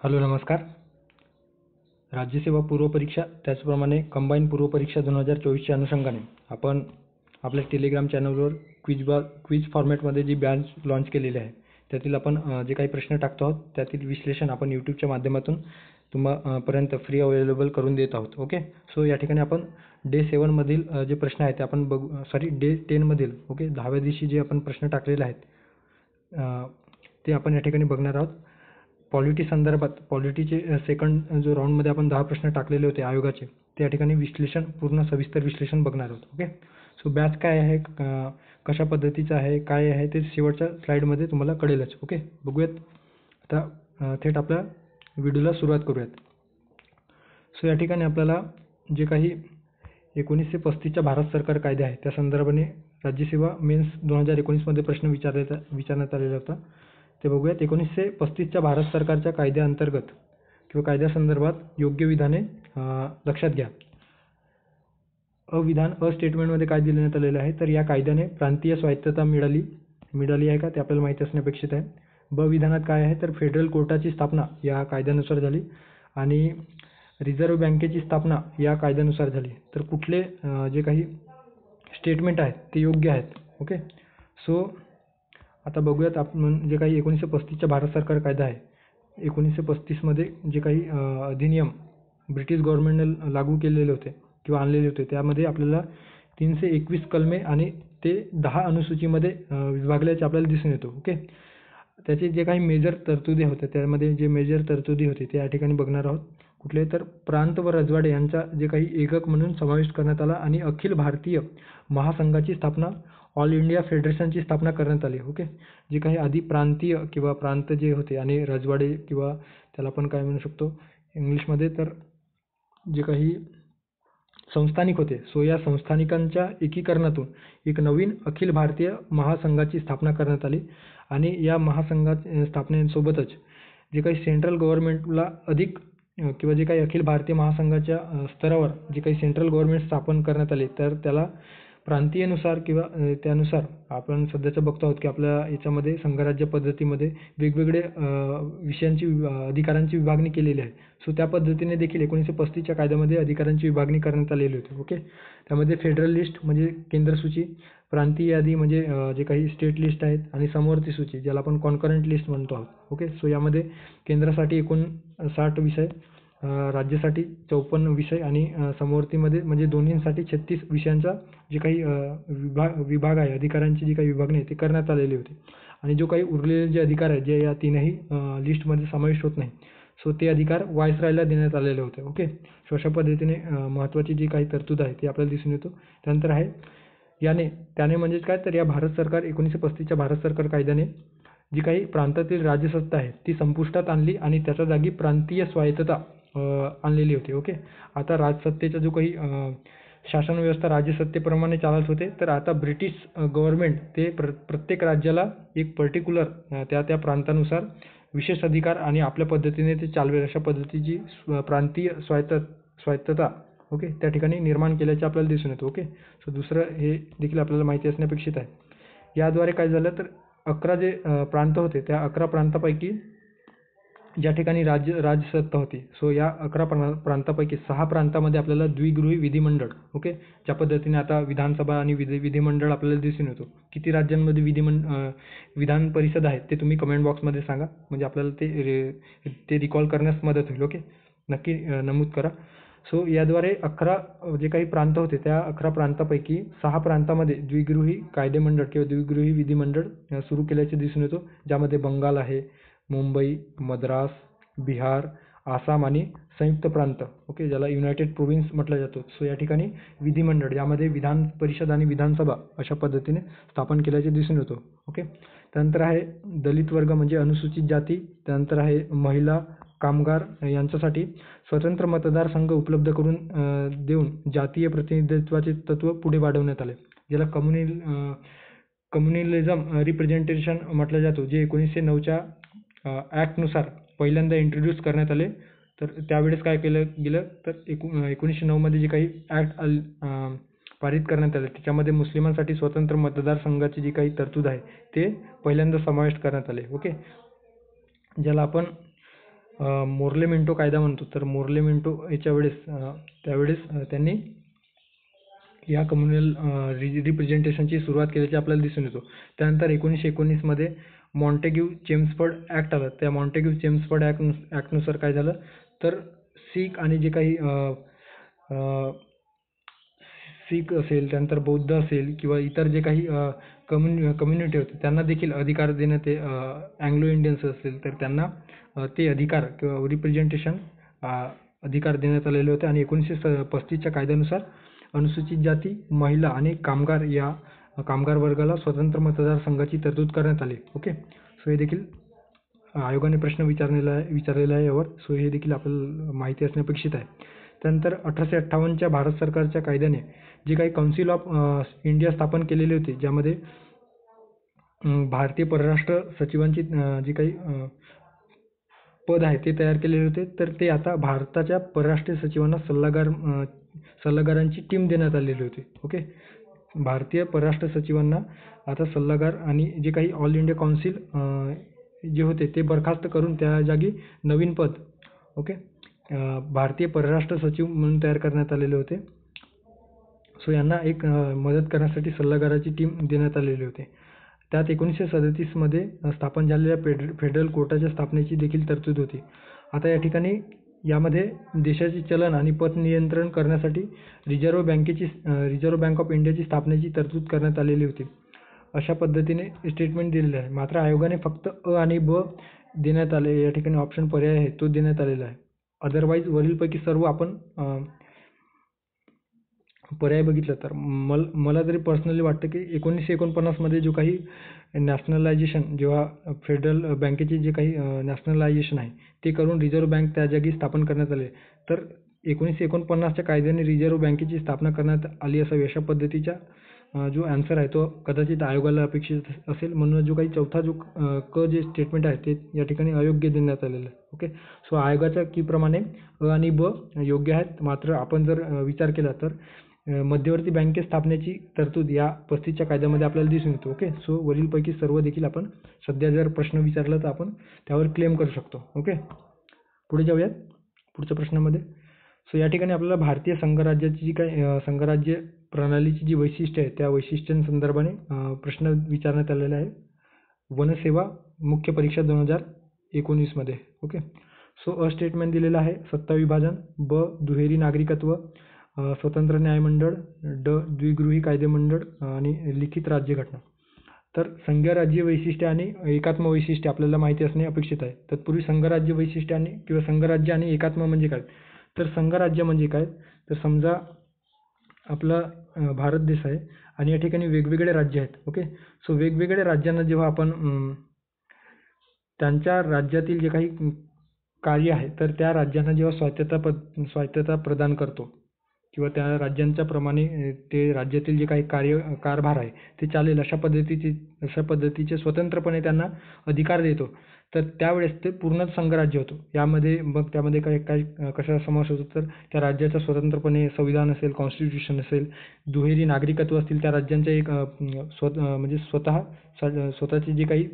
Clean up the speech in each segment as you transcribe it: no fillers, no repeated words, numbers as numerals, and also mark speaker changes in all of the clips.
Speaker 1: Hello नमस्कार. राज्यसेवा पूर्व परीक्षा त्याचप्रमाणे कंबाईन पूर्व परीक्षा 2024च्या अनुषंगाने आपण आपल्या टेलिग्राम चॅनलवर क्विज फॉर्मॅटमध्ये जी बॅच लॉन्च केलेली आहे त्यातील आपण जे काही प्रश्न टाकतो आहोत त्यातील विश्लेषण आपण यूट्यूबच्या माध्यमातून तुम्हापर्यंत फ्री अवेलेबल करून देत आहोत. ओके, सो या ठिकाणी आपण डे 7 मधील जे प्रश्न आहेत ते आपण डे 10 मधील 10व्या दिवशी जे आपण प्रश्न टाकलेले आहेत ते आपण या ठिकाणी बघणार आहोत. पॉलिटी संदर्भात पॉलिटीचे सेकंड जो राऊंडमध्ये आपण 10 प्रश्न टाकलेले होते आयोगाचे, त्या ठिकाणी पूर्ण सविस्तर विश्लेषण बघणार आहोत. ओके, सो बॅच काय आहे, कशा पद्धतीचं आहे, काय आहे ते शेवटच्या स्लाईडमध्ये तुम्हाला कळेलच. ओके, बघूयात आता थेट आपल्या व्हिडिओला सुरुवात करूयात. सो या ठिकाणी आपल्याला जे काही 1935च्या भारत सरकार कायदे आहे त्या संदर्भाने राज्यसेवा मेन्स 2019मध्ये प्रश्न विचारण्यात आलेला होता ते बघूयात. 1935च्या भारत सरकारच्या कायद्याअंतर्गत किंवा कायद्यासंदर्भात योग्य विधाने लक्षात घ्या. अ स्टेटमेंटमध्ये काय देण्यात आलेलं आहे तर या कायद्याने प्रांतीय स्वायत्तता मिळाली आहे का ते आपल्याला माहिती असणे अपेक्षित आहे. ब विधानात काय आहे तर फेडरल कोर्टाची स्थापना या कायद्यानुसार झाली आणि रिझर्व्ह बँकेची स्थापना या कायद्यानुसार झाली. तर कुठले जे काही स्टेटमेंट आहेत ते योग्य आहेत. ओके, सो आता बघूयात आपण जे काही 1935च्या भारत सरकार कायदा आहे. 1935मध्ये जे काही अधिनियम ब्रिटिश गव्हर्नमेंटने लागू केलेले होते किंवा आणलेले होते त्यामध्ये आपल्याला 321 कलमे आणि ते 10 अनुसूचीमध्ये विभागल्याचे आपल्याला दिसून येतो. ओके, त्याचे जे काही मेजर तरतुदी होत्या त्यामध्ये जे मेजर तरतुदी होते ते या ठिकाणी बघणार आहोत. कुठले तर प्रांत व रजवाडे यांचा जे काही एकक म्हणून समाविष्ट करण्यात आला आणि अखिल भारतीय महासंघाची स्थापना, ऑल इंडिया फेडरेशनची स्थापना करण्यात आली. ओके, जे काही आधी प्रांतीय किंवा प्रांत जे होते आणि रजवाडे किंवा त्याला आपण काय म्हणू शकतो इंग्लिशमध्ये तर जे काही संस्थानिक होते, सो या संस्थानिकांच्या एकीकरणातून एक नवीन अखिल भारतीय महासंघाची स्थापना करण्यात आली आणि या महासंघाच्या स्थापनेसोबतच जे काही सेंट्रल गव्हर्नमेंटला अधिक किंवा जे काही अखिल भारतीय महासंघाच्या स्तरावर जे काही सेंट्रल गव्हर्नमेंट स्थापन करण्यात आले तर त्याला प्रांतीयनुसार किंवा त्यानुसार आपण सध्याचं बघतो आहोत की आपल्या याच्यामध्ये संघराज्य पद्धतीमध्ये वेगवेगळे विषयांची अधिकारांची विभागणी केलेली आहे. सो त्या पद्धतीने देखील 1935च्या कायद्यामध्ये अधिकारांची विभागणी करण्यात आलेली होती. ओके, त्यामध्ये फेडरल लिस्ट म्हणजे केंद्रसूची, प्रांतीय यादी म्हणजे जे काही स्टेट लिस्ट आहेत आणि समवर्ती सूची ज्याला आपण कॉन्करंट लिस्ट म्हणतो आहोत. ओके, सो यामध्ये केंद्रासाठी 59 विषय, राज्यासाठी 54 विषय आणि समवर्तीमध्ये म्हणजे दोन्हींसाठी 36 विषयांचा जे काही विभाग आहे, अधिकारांची जी काही विभागणी आहे ते करण्यात आलेली होती. आणि जो काही उरलेले जे अधिकार आहेत जे या तीनही लिस्टमध्ये समाविष्ट होत नाही, सो ते अधिकार व्हाईसरॉयला देण्यात आलेले होते. ओके, सो अशा पद्धतीने महत्त्वाची जी काही तरतूद आहे ती आपल्याला दिसून येतो. त्यानंतर आहे त्याने म्हणजेच काय तर या भारत सरकार 1935च्या भारत सरकार कायद्याने जी काही प्रांतातील राज्यसत्ता आहे ती संपुष्टात आणली आणि त्याच्या जागी प्रांतीय स्वायत्तता आणलेली होती. ओके, आता राजसत्तेचा जो काही शासन व्यवस्था राज्यसत्तेप्रमाणे चालत होते तर आता ब्रिटिश गव्हर्नमेंट ते प्रत्येक राज्याला एक पर्टिक्युलर त्या प्रांतानुसार विशेष अधिकार आणि आपल्या पद्धतीने ते चालवेल अशा पद्धतीची प्रांतीय स्वायत्तता ओके त्या ठिकाणी निर्माण केल्याचे आपल्याला दिसून येतं. ओके, सो दुसरं हे देखील आपल्याला माहिती असणे अपेक्षित आहे. याद्वारे काय झालं तर 11 जे प्रांत होते त्या 11 प्रांतापैकी ज्या ठिकाणी राज्यसत्ता होती, सो या 11 प्रांतापैकी 6 प्रांतामध्ये आपल्याला द्विगृही विधिमंडळ ओके ज्या पद्धतीने आता विधानसभा आणि विधिमंडळ आपल्याला दिसून येतो. किती राज्यांमध्ये विधान परिषद आहे ते तुम्ही कमेंट बॉक्समध्ये सांगा, म्हणजे आपल्याला ते रिकॉल करण्यास मदत होईल. ओके, नक्की नमूद करा. सो याद्वारे 11 जे काही प्रांत होते त्या 11 प्रांतापैकी 6 प्रांतामध्ये द्विगृही कायदेमंडळ किंवा द्विगृही विधिमंडळ सुरू केल्याचे दिसून येतो, ज्यामध्ये बंगाल आहे, मुंबई, मद्रास, बिहार, आसाम आणि संयुक्त प्रांत ओके ज्याला युनायटेड प्रोव्हिन्स म्हटलं जातं. सो या ठिकाणी विधिमंडळ यामध्ये विधान परिषद आणि विधानसभा अशा पद्धतीने स्थापन केल्याचे दिसून येतो. ओके, त्यानंतर आहे दलित वर्ग म्हणजे अनुसूचित जाती, त्यानंतर आहे महिला, कामगार यांच्यासाठी स्वतंत्र मतदारसंघ उपलब्ध करून देऊन जातीय प्रतिनिधित्वाचे तत्व पुढे वाढवण्यात आले, ज्याला कम्युनलिझम रिप्रेझेंटेशन म्हटलं जातो, जे 1909च्या ॲक्टनुसार पहिल्यांदा इंट्रोड्यूस करण्यात आले. तर त्यावेळेस काय केलं गेलं तर 1909मध्ये जे काही ॲक्ट पारित करण्यात आले त्याच्यामध्ये मुस्लिमांसाठी स्वतंत्र मतदारसंघाची जी काही तरतूद आहे ते पहिल्यांदा समाविष्ट करण्यात आले. ओके, ज्याला आपण मोर्ले मिंटो कायदा म्हणतो. तर मोर्ले मिंटो याच्या वेळेस त्यावेळेस त्यांनी या कम्युनल रिप्रेझेंटेशनची सुरुवात केल्याचे आपल्याला दिसून येतो. त्यानंतर 1919 मध्ये मॉन्टेग्यू चेम्सफोर्ड ॲक्ट आलं. त्या मॉन्टेग्यू चेम्सफोर्ड ॲक्टनुसार काय झालं, तर शीख आणि जे काही शीख असेल, त्यानंतर बौद्ध असेल किंवा इतर जे काही कम्युनिटी होते त्यांना देखील अधिकार देण्यात अँग्लो इंडियन्स असतील तर त्यांना ते अधिकार किंवा रिप्रेझेंटेशन अधिकार देण्यात आलेले होते. आणि 1935च्या कायद्यानुसार अनुसूचित जाती, महिला आणि कामगार या कामगार वर्गाला स्वतंत्र मतदारसंघाची तरतूद करण्यात आली. ओके, सो हे देखील आयोगाने प्रश्न विचारलेला आहे यावर. सो हे देखील आपल्याला माहिती असणे अपेक्षित आहे. त्यानंतर 1858च्या भारत सरकारच्या कायद्याने जे काही काउन्सिल ऑफ इंडिया स्थापन केलेले होते, ज्यामध्ये भारतीय परराष्ट्र सचिवांची जी काही पद आहे ते तयार केलेले होते. तर ते आता भारताच्या परराष्ट्र सचिवांना सल्लागारांची टीम देण्यात आलेली होती. ओके, भारतीय परराष्ट्र सचिवांना आता सल्लागार आणि जे काही ऑल इंडिया काउन्सिल जे होते ते बरखास्त करून त्या जागी नवीन पद ओके भारतीय परराष्ट्र सचिव म्हणून तयार करण्यात आलेले होते. सो यांना एक मदत करण्यासाठी सल्लागाराची टीम देण्यात आलेली होती. त्यात 1937 मध्ये स्थापन झालेल्या फेडरल कोर्टाच्या स्थापनेची देखील तरतूद होती. आता या ठिकाणी यामध्ये देशाचे चलन आणि पत नियंत्रण करण्यासाठी रिझर्व्ह बँक ऑफ इंडियाची स्थापनेची तरतूद करण्यात आलेली होती. अशा पद्धतीने स्टेटमेंट दिलेले आहे. मात्र आयोगाने फक्त अ आणि ब देण्यात आले. या ठिकाणी ऑप्शन पर्याय आहे तो देण्यात आलेला आहे. अदरवाईज वरीलपैकी सर्व आपण पर्याय बघितलं तर मला तरी पर्सनली वाटतं की 1949 मध्ये जो काही नॅशनलायझेशन, जेव्हा फेडरल बँकेचे जे काही नॅशनलायझेशन आहे ते करून रिझर्व्ह बँक त्या जागी स्थापन करण्यात आले. तर 1949च्या कायद्याने रिझर्व्ह बँकेची स्थापना करण्यात आली असावी अशा पद्धतीचा जो आन्सर आहे तो कदाचित आयोगाला अपेक्षित असेल. म्हणून जो काही चौथा जो जे स्टेटमेंट आहे ते या ठिकाणी अयोग्य देण्यात आलेलं आहे. ओके, सो आयोगाच्या कीप्रमाणे अ आणि ब योग्य आहेत. मात्र आपण जर विचार केला तर मध्यवर्ती बँके स्थापनेची तरतूद या 35च्या कायद्यामध्ये आपल्याला दिसून येतो. ओके, सो वरीलपैकी सर्व देखील आपण सध्या जर प्रश्न विचारला तर आपण त्यावर क्लेम करू शकतो. ओके, पुढे जाऊयात पुढच्या प्रश्नामध्ये. सो या ठिकाणी आपल्याला भारतीय संघराज्याची जी काही संघराज्य प्रणालीची जी वैशिष्ट्ये आहेत त्या वैशिष्ट्यांसंदर्भाने प्रश्न विचारण्यात आलेला आहे. वनसेवा मुख्य परीक्षा 2019 मध्ये. ओके, सो अ स्टेटमेंट दिलेलं आहे सत्ता विभाजन, ब दुहेरी नागरिकत्व, स्वतंत्र न्यायमंडळ, ड द्विगृही कायदेमंडळ आणि लिखित राज्यघटना. तर संघराज्य वैशिष्ट्ये आणि एकात्म वैशिष्ट्ये आपल्याला माहिती असणे अपेक्षित आहे. तत्पूर्वी संघराज्य वैशिष्ट्ये आणि किंवा संघराज्य आणि एकात्म म्हणजे काय, तर संघराज्य म्हणजे काय, तर समजा आपला भारत देश आहे आणि या ठिकाणी वेगवेगळे राज्य आहेत. ओके, सो वेगवेगळ्या राज्यांना जेव्हा आपण त्यांच्या राज्यातील जे काही कार्य आहे तर त्या राज्यांना जेव्हा स्वायत्तता प्रदान करतो किंवा त्या राज्यांच्या प्रमाणे ते राज्यातील जे काही कारभार आहे ते चालेल अशा पद्धतीचे स्वतंत्रपणे त्यांना अधिकार देतो, तर त्यावेळेस ते पूर्ण संघराज्य होतो. त्यामध्ये काय कशा समावेश होतो, तर त्या राज्याचा स्वतंत्रपणे संविधान असेल, कॉन्स्टिट्यूशन असेल, दुहेरी नागरिकत्व असतील, त्या राज्यांच्या एक म्हणजे स्वतःची जी काही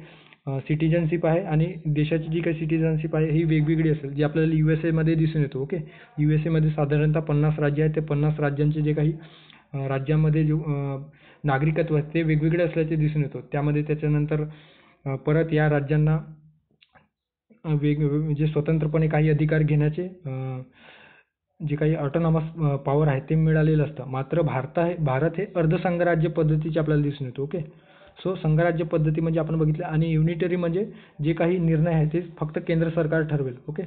Speaker 1: सिटिझनशिप आहे आणि देशाची जी काही सिटिझनशिप आहे ही वेगवेगळी असेल, जी आपल्याला USA मध्ये दिसून येतो. ओके, USA मध्ये साधारणतः 50 राज्य आहेत. ते 50 राज्यांचे जे काही राज्यामध्ये जो नागरिकत्व आहे ते वेगवेगळे असल्याचे दिसून येतो. त्यामध्ये त्याच्यानंतर परत या राज्यांना म्हणजे स्वतंत्रपणे काही अधिकार घेण्याचे जे काही ऑटोनॉमस पॉवर आहे ते मिळालेलं असतं. मात्र भारत हे अर्धसंघराज्य पद्धतीचे आपल्याला दिसून येतो. ओके, सो संघराज्य पद्धती म्हणजे आपण बघितलं आणि युनिटरी म्हणजे जे काही निर्णय आहे ते फक्त केंद्र सरकार ठरवेल. ओके,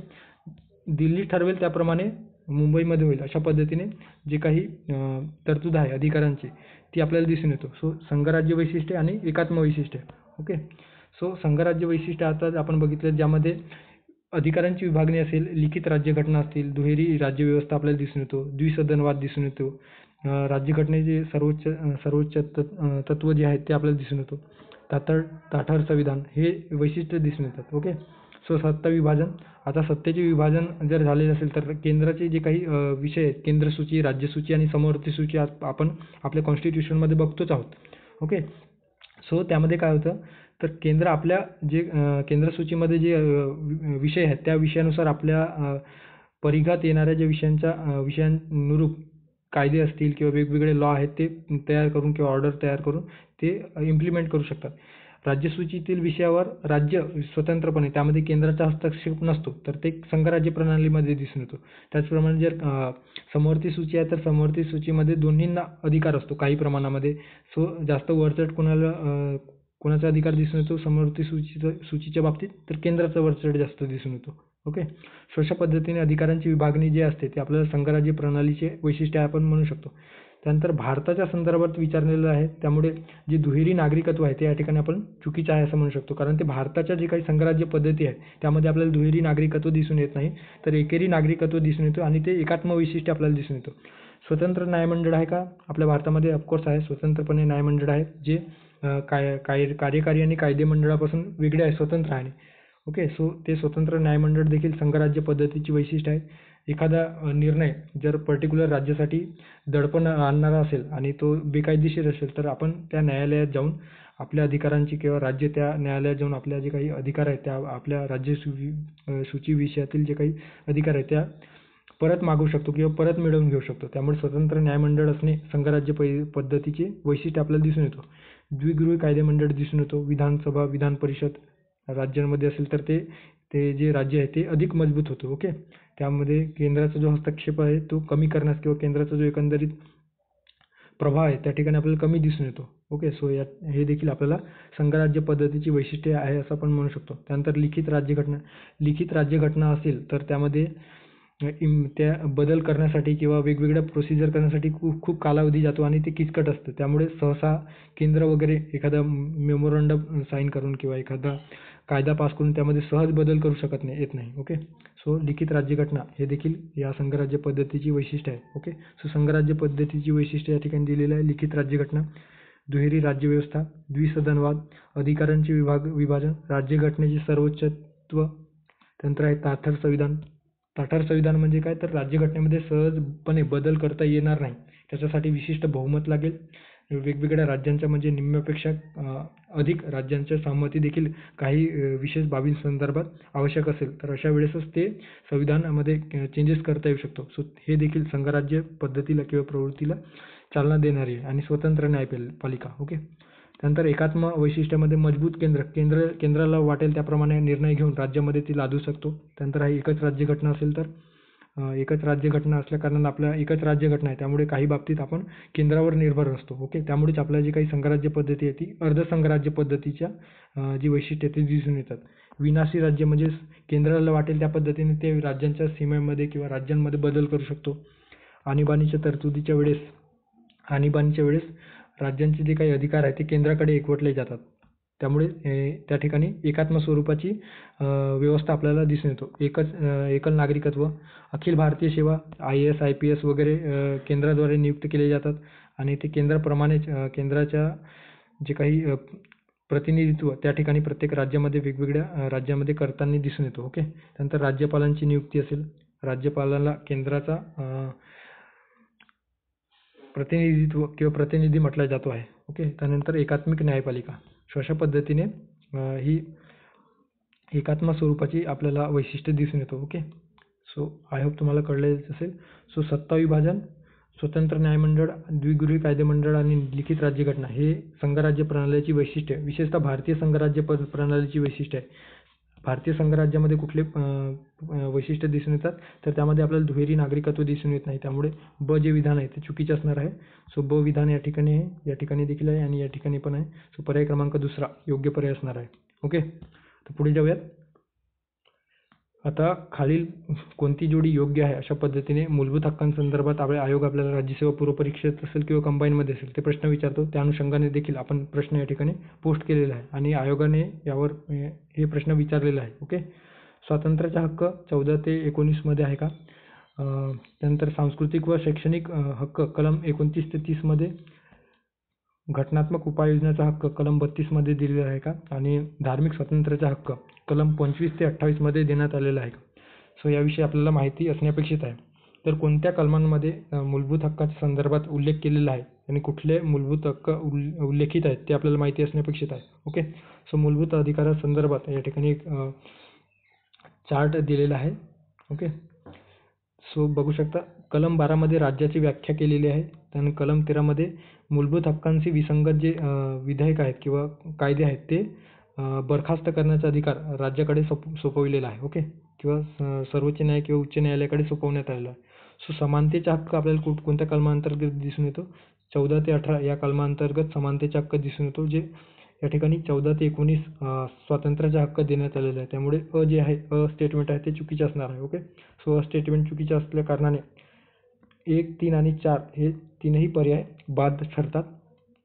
Speaker 1: दिल्ली ठरवेल त्याप्रमाणे मुंबईमध्ये होईल अशा पद्धतीने जे काही तरतूद आहे अधिकारांची ती आपल्याला दिसून येतो. सो संघराज्य वैशिष्ट्ये आणि एकात्म वैशिष्ट्ये. ओके, सो संघराज्य वैशिष्ट्ये आता आपण बघितलं ज्यामध्ये अधिकारांची विभागणी असेल, लिखित राज्यघटना असतील, दुहेरी राज्यव्यवस्था आपल्याला दिसून येतो, द्विसदनवाद दिसून येतो, राज्यघटनेचे सर्वोच्च तत्व जे आहेत ते आपल्याला दिसून येतो, ताठर संविधान हे वैशिष्ट्य दिसून येतात. ओके, सो सत्ता विभाजन. आता सत्तेचे विभाजन जर झालेले असेल तर केंद्राचे जे काही विषय आहेत, केंद्रसूची, राज्यसूची आणि समवर्ती सूची आपण आपल्या कॉन्स्टिट्यूशनमध्ये बघतोच आहोत. ओके, सो त्यामध्ये काय होतं, तर केंद्र आपल्या जे केंद्र सूचीमध्ये जे विषय आहेत त्या विषयानुसार आपल्या परिघात येणाऱ्या ज्या विषयांनुरूप कायदे असतील किंवा वेगवेगळे लॉ आहेत ते तयार करून किंवा ऑर्डर तयार करून ते इम्प्लिमेंट करू शकतात. राज्यसूचीतील विषयावर राज्य स्वतंत्रपणे त्यामध्ये केंद्राचा हस्तक्षेप नसतो, तर ते संघराज्य प्रणालीमध्ये दिसून येतो. त्याचप्रमाणे जर समवर्ती सूची आहे तर समवर्ती सूचीमध्ये दोन्हींना अधिकार असतो काही प्रमाणामध्ये. सो जास्त वरचढ कोणाचा अधिकार दिसून येतो समवर्ती सूचीच्या बाबतीत, तर केंद्राचा वरचढ जास्त दिसून येतो. ओके. अशा पद्धतीने अधिकारांची विभागणी जी असते ते आपल्याला संघराज्य प्रणालीचे वैशिष्ट्य आपण म्हणू शकतो. त्यानंतर भारताच्या संदर्भात विचारलेलं आहे, त्यामुळे जे दुहेरी नागरिकत्व आहे ते या ठिकाणी आपण चुकीचं आहे असं म्हणू शकतो, कारण ते भारताच्या जे काही संघराज्य पद्धती आहे त्यामध्ये आपल्याला दुहेरी नागरिकत्व दिसून येत नाही, तर एकेरी नागरिकत्व दिसून येतो आणि ते एकात्म वैशिष्ट्य आपल्याला दिसून येतं. स्वतंत्र न्यायमंडळ आहे का आपल्या भारतामध्ये? ऑफकोर्स आहे, स्वतंत्रपणे न्यायमंडळ आहेत जे कार्यकारी आणि कायदे मंडळापासून वेगळे आहे, स्वतंत्र आहे. ओके. सो ते स्वतंत्र न्यायमंडळ देखील संघराज्य पद्धतीची वैशिष्ट्य आहे. एखादा निर्णय जर पर्टिक्युलर राज्यासाठी दडपण आणणारा असेल आणि तो बेकायदेशीर असेल तर आपण त्या न्यायालयात जाऊन आपल्या अधिकारांची किंवा राज्य त्या न्यायालयात जाऊन आपल्या जे काही अधिकार आहेत त्या आपल्या राज्य सूची विषयातील जे काही अधिकार आहेत त्या परत मागू शकतो किंवा परत मिळवून घेऊ शकतो. त्यामुळे स्वतंत्र न्यायमंडळ असणे संघराज्य पद्धतीचे वैशिष्ट्य आपल्याला दिसून येतो. द्विगृही कायदे मंडळ दिसून येतो. विधानसभा, विधान परिषद राज्यांमध्ये असेल तर ते जे राज्य आहे ते अधिक मजबूत होतं. ओके. त्यामध्ये केंद्राचा जो हस्तक्षेप आहे तो कमी करण्यास किंवा केंद्राचा जो एकंदरीत प्रभाव आहे त्या ठिकाणी आपल्याला कमी दिसून येतो. ओके. सो हे देखील आपल्याला संघराज्य पद्धतीची वैशिष्ट्ये आहे असं आपण म्हणू शकतो. त्यानंतर लिखित राज्यघटना असेल तर त्यामध्ये त्या बदल करण्यासाठी किंवा वेगवेगळ्या प्रोसिजर करण्यासाठी खूप कालावधी जातो आणि ते किचकट असतं. त्यामुळे सहसा केंद्र वगैरे एखादा मेमोरंडम साईन करून किंवा एखादा कायदा पास करून त्यामध्ये सहज बदल करू येत नाही. ओके. सो लिखित राज्यघटना हे देखील या संघराज्य पद्धतीची वैशिष्ट्य आहे. ओके. सो संघराज्य पद्धतीची वैशिष्ट्य या ठिकाणी दिलेलं आहे. लिखित राज्यघटना, दुहेरी राज्यव्यवस्था, द्विसदनवाद, अधिकारांचे विभाजन, राज्यघटनेचे सर्वोच्चत्व. त्यानंतर आहे ताठर संविधान. ताठर संविधान म्हणजे काय, तर राज्यघटनेमध्ये सहजपणे बदल करता येणार नाही, त्याच्यासाठी विशिष्ट बहुमत लागेल. वेगवेगळ्या राज्यांच्या म्हणजे निम्म्यापेक्षा अधिक राज्यांच्या सहमती देखील काही विशेष बाबींसंदर्भात आवश्यक असेल तर अशा वेळेसच ते संविधानामध्ये चेंजेस करता येऊ शकतो. सो हे देखील संघराज्य पद्धतीला किंवा प्रवृत्तीला चालना देणारी आहे. आणि स्वतंत्र न्यायपालिका. ओके. त्यानंतर एकात्म वैशिष्ट्यामध्ये मजबूत केंद्राला वाटेल त्याप्रमाणे निर्णय घेऊन राज्यामध्ये ती लादू शकतो. त्यानंतर हा एकच राज्यघटना असेल तर एकच राज्यघटना असल्याकारणानं आपल्या एकच राज्यघटना आहे त्यामुळे काही बाबतीत आपण केंद्रावर निर्भर असतो. ओके. त्यामुळेच आपल्याला जी काही संघराज्य पद्धती आहे ती अर्धसंघराज्य पद्धतीच्या जी वैशिष्ट्ये ती दिसून येतात. विनाशी राज्य म्हणजे केंद्राला वाटेल त्या पद्धतीने ते राज्यांच्या सीमेमध्ये किंवा राज्यांमध्ये बदल करू शकतो. आणीबाणीच्या तरतुदीच्या वेळेस राज्यांचे जे काही अधिकार आहेत ते केंद्राकडे एकवटले जातात. त्यामुळे त्या ठिकाणी एकात्म स्वरूपाची व्यवस्था आपल्याला दिसून येतो. एकल नागरिकत्व, अखिल भारतीय सेवा, IAS, IPS वगैरे केंद्राद्वारे नियुक्त केले जातात आणि ते केंद्राप्रमाणेच केंद्राच्या जे काही प्रतिनिधित्व त्या ठिकाणी प्रत्येक राज्यामध्ये वेगवेगळ्या राज्यामध्ये करताना दिसून येतो. ओके. त्यानंतर राज्यपालांची नियुक्ती असेल, राज्यपालाला केंद्राचा प्रतिनिधित्व किंवा प्रतिनिधी म्हटला जातो आहे. ओके. त्यानंतर एकात्मिक न्यायपालिका. अशा पद्धतीने ही एकात्म स्वरूपाची आपल्याला वैशिष्ट्य दिसून येतो. ओके. सो आय होप तुम्हाला कळलेच असेल. सो सत्ता विभाजन, स्वतंत्र न्यायमंडळ, द्विगृही कायदे मंडळ आणि लिखित राज्यघटना हे संघराज्य प्रणालीची वैशिष्ट्ये, विशेषतः भारतीय संघराज्य प्रणालीची वैशिष्ट्ये आहे. भारतीय संघराज्यामध्ये कुठले वैशिष्ट्य दिसून येतात तर त्यामध्ये आपल्याला दुहेरी नागरिकत्व दिसून येत नाही. त्यामुळे ब जे विधान आहे ते चुकीचे असणार आहे. सो ब विधान या ठिकाणी आहे, या ठिकाणी देखील आहे आणि या ठिकाणी पण आहे. सो पर्याय क्रमांक 2 योग्य पर्याय असणार आहे. ओके. तर पुढे जाऊयात. आता खालील कोणती जोडी योग्य आहे अशा पद्धतीने मूलभूत हक्कांसंदर्भात आयोग आपल्याला राज्यसेवा पूर्व परीक्षेत असेल किंवा कंबाईनमध्ये असेल ते प्रश्न विचारतो. त्या अनुषंगाने देखील आपण प्रश्न या ठिकाणी पोस्ट केलेला आहे आणि आयोगाने यावर हे प्रश्न विचारलेला आहे. ओके. स्वातंत्र्याचा हक्क 14 ते 19 मध्ये आहे का? त्यानंतर सांस्कृतिक व शैक्षणिक हक्क कलम 29 ते 30 मध्ये, घटनात्मक उपाययोजनेचा हक्क कलम 32 मध्ये दिलेला आहे का? आणि धार्मिक स्वातंत्र्याचा हक्क कलम 25 ते 28 मध्ये देण्यात आलेला आहे का? सो याविषयी आपल्याला माहिती असणे अपेक्षित आहे. तर कोणत्या कलमांमध्ये मूलभूत हक्काच्या संदर्भात उल्लेख केलेला आहे आणि कुठले मूलभूत हक्क उल्लेखित आहेत ते आपल्याला माहिती असणे अपेक्षित आहे. ओके. सो मूलभूत अधिकारासंदर्भात या ठिकाणी एक चार्ट दिलेला आहे. ओके. सो बघू शकता कलम 12 मध्ये राज्याची व्याख्या केलेली आहे आणि कलम 13 मध्ये मूलभूत हक्कांशी विसंगत जे विधेयक आहेत किंवा कायदे आहेत ते बरखास्त करण्याचा अधिकार राज्याकडे सोपविलेला आहे. ओके. किंवा सर्वोच्च न्यायालय किंवा उच्च न्यायालयाकडे सोपवण्यात आलेला आहे. सो समानतेचा हक्क आपल्याला कोणत्या कलमांतर्गत दिसून येतो? 14 ते 18 या कलमांतर्गत समानतेचा हक्क दिसून येतो, जे या ठिकाणी 14 ते 19 स्वातंत्र्याचा हक्क देण्यात आलेला आहे. त्यामुळे जे आहे स्टेटमेंट आहे ते चुकीचे असणार आहे. ओके. सो स्टेटमेंट चुकीचे असल्या कारणाने 1, 3 आणि 4 हे तीनही पर्याय बाद ठरतात.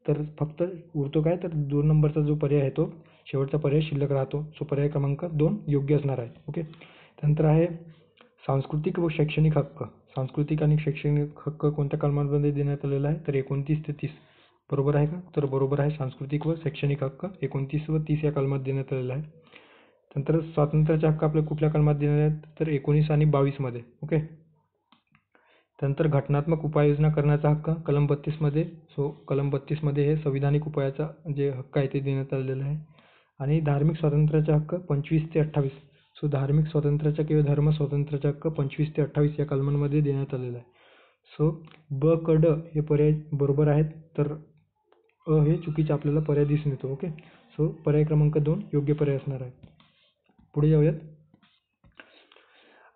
Speaker 1: तर फक्त उरतो काय, तर 2 नंबरचा जो पर्याय आहे तो शेवटचा पर्याय शिल्लक राहतो. सो पर्याय क्रमांक 2 योग्य असणार आहे. ओके. त्यानंतर आहे सांस्कृतिक व शैक्षणिक हक्क. सांस्कृतिक आणि शैक्षणिक हक्क कोणत्या कलमांमध्ये देण्यात आलेला आहे? तर 29 ते 30. बरोबर आहे का? तर बरोबर आहे. सांस्कृतिक व शैक्षणिक हक्क 29 व 30 या कलमात देण्यात आलेला आहे. नंतर स्वातंत्र्याचे हक्क आपल्या कुठल्या कलमात देण्यात आहेत? तर 19 आणि 22 मध्ये. ओके. त्यानंतर घटनात्मक उपाययोजना करण्याचा हक्क कलम 32 मध्ये. सो कलम 32 मध्ये हे संविधानिक उपायाचा जे हक्क आहे ते देण्यात आलेलं आहे. आणि धार्मिक स्वातंत्र्याचा हक्क 25 ते 28. सो धार्मिक स्वातंत्र्याचा किंवा धर्म स्वातंत्र्याचा हक्क 25 ते 28 या कलमांमध्ये देण्यात आलेला आहे. सो ब, क, ड हे पर्याय बरोबर आहेत. तर हे चुकीचे आपल्याला पर्याय दिसून येतो. ओके. सो पर्याय क्रमांक 2 योग्य पर्याय असणार आहे. पुढे जाऊयात.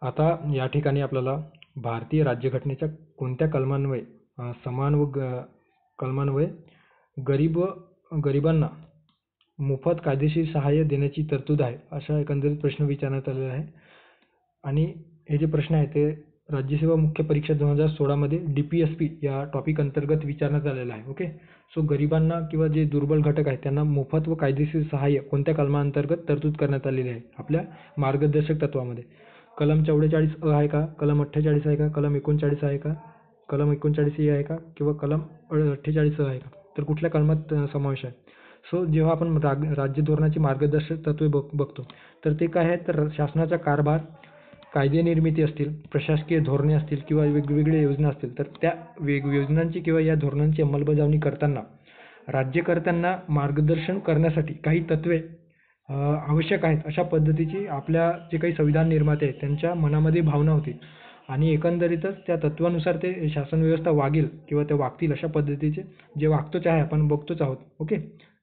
Speaker 1: आता या ठिकाणी आपल्याला भारतीय राज्यघटनेच्या कोणत्या कलमान्वये कलमान्वये गरिबांना मोफत कायदेशीर सहाय्य देण्याची तरतूद आहे, अशा एकंदरीत प्रश्न विचारण्यात आलेला आहे. आणि हे जे प्रश्न आहे ते राज्यसेवा मुख्य परीक्षा 2016 मध्ये DPSP या टॉपिक अंतर्गत विचारण्यात आलेला आहे. ओके. सो गरिबांना किंवा जे दुर्बल घटक आहेत त्यांना मोफत व कायदेशीर सहाय्य कोणत्या कलमांतर्गत तरतूद करण्यात आलेली आहे आपल्या मार्गदर्शक तत्वामध्ये? कलम 44 आहे का? कलम 48 आहे का? कलम 39 आहे का? कलम 39 आहे का? किंवा कलम 48 आहे का? तर कुठल्या कलमात समावेश आहे? सो जेव्हा आपण राज्य धोरणाची मार्गदर्शक तत्त्वे बघतो तर ते काय आहे, तर शासनाचा कारभार, कायदे निर्मिती असतील, प्रशासकीय धोरणे असतील किंवा वेगवेगळ्या योजना असतील, तर त्या योजनांची किंवा या धोरणांची अंमलबजावणी करताना राज्यकर्त्यांना मार्गदर्शन करण्यासाठी काही तत्त्वे आवश्यक आहेत, अशा पद्धतीची आपल्या जे काही संविधान निर्माते आहेत त्यांच्या मनामध्ये भावना होती. आणि एकंदरीतच त्या तत्वानुसार ते शासन व्यवस्था वागेल किंवा ते वागतील अशा पद्धतीचे जे वागतोच आहे, आपण बघतोच आहोत. ओके.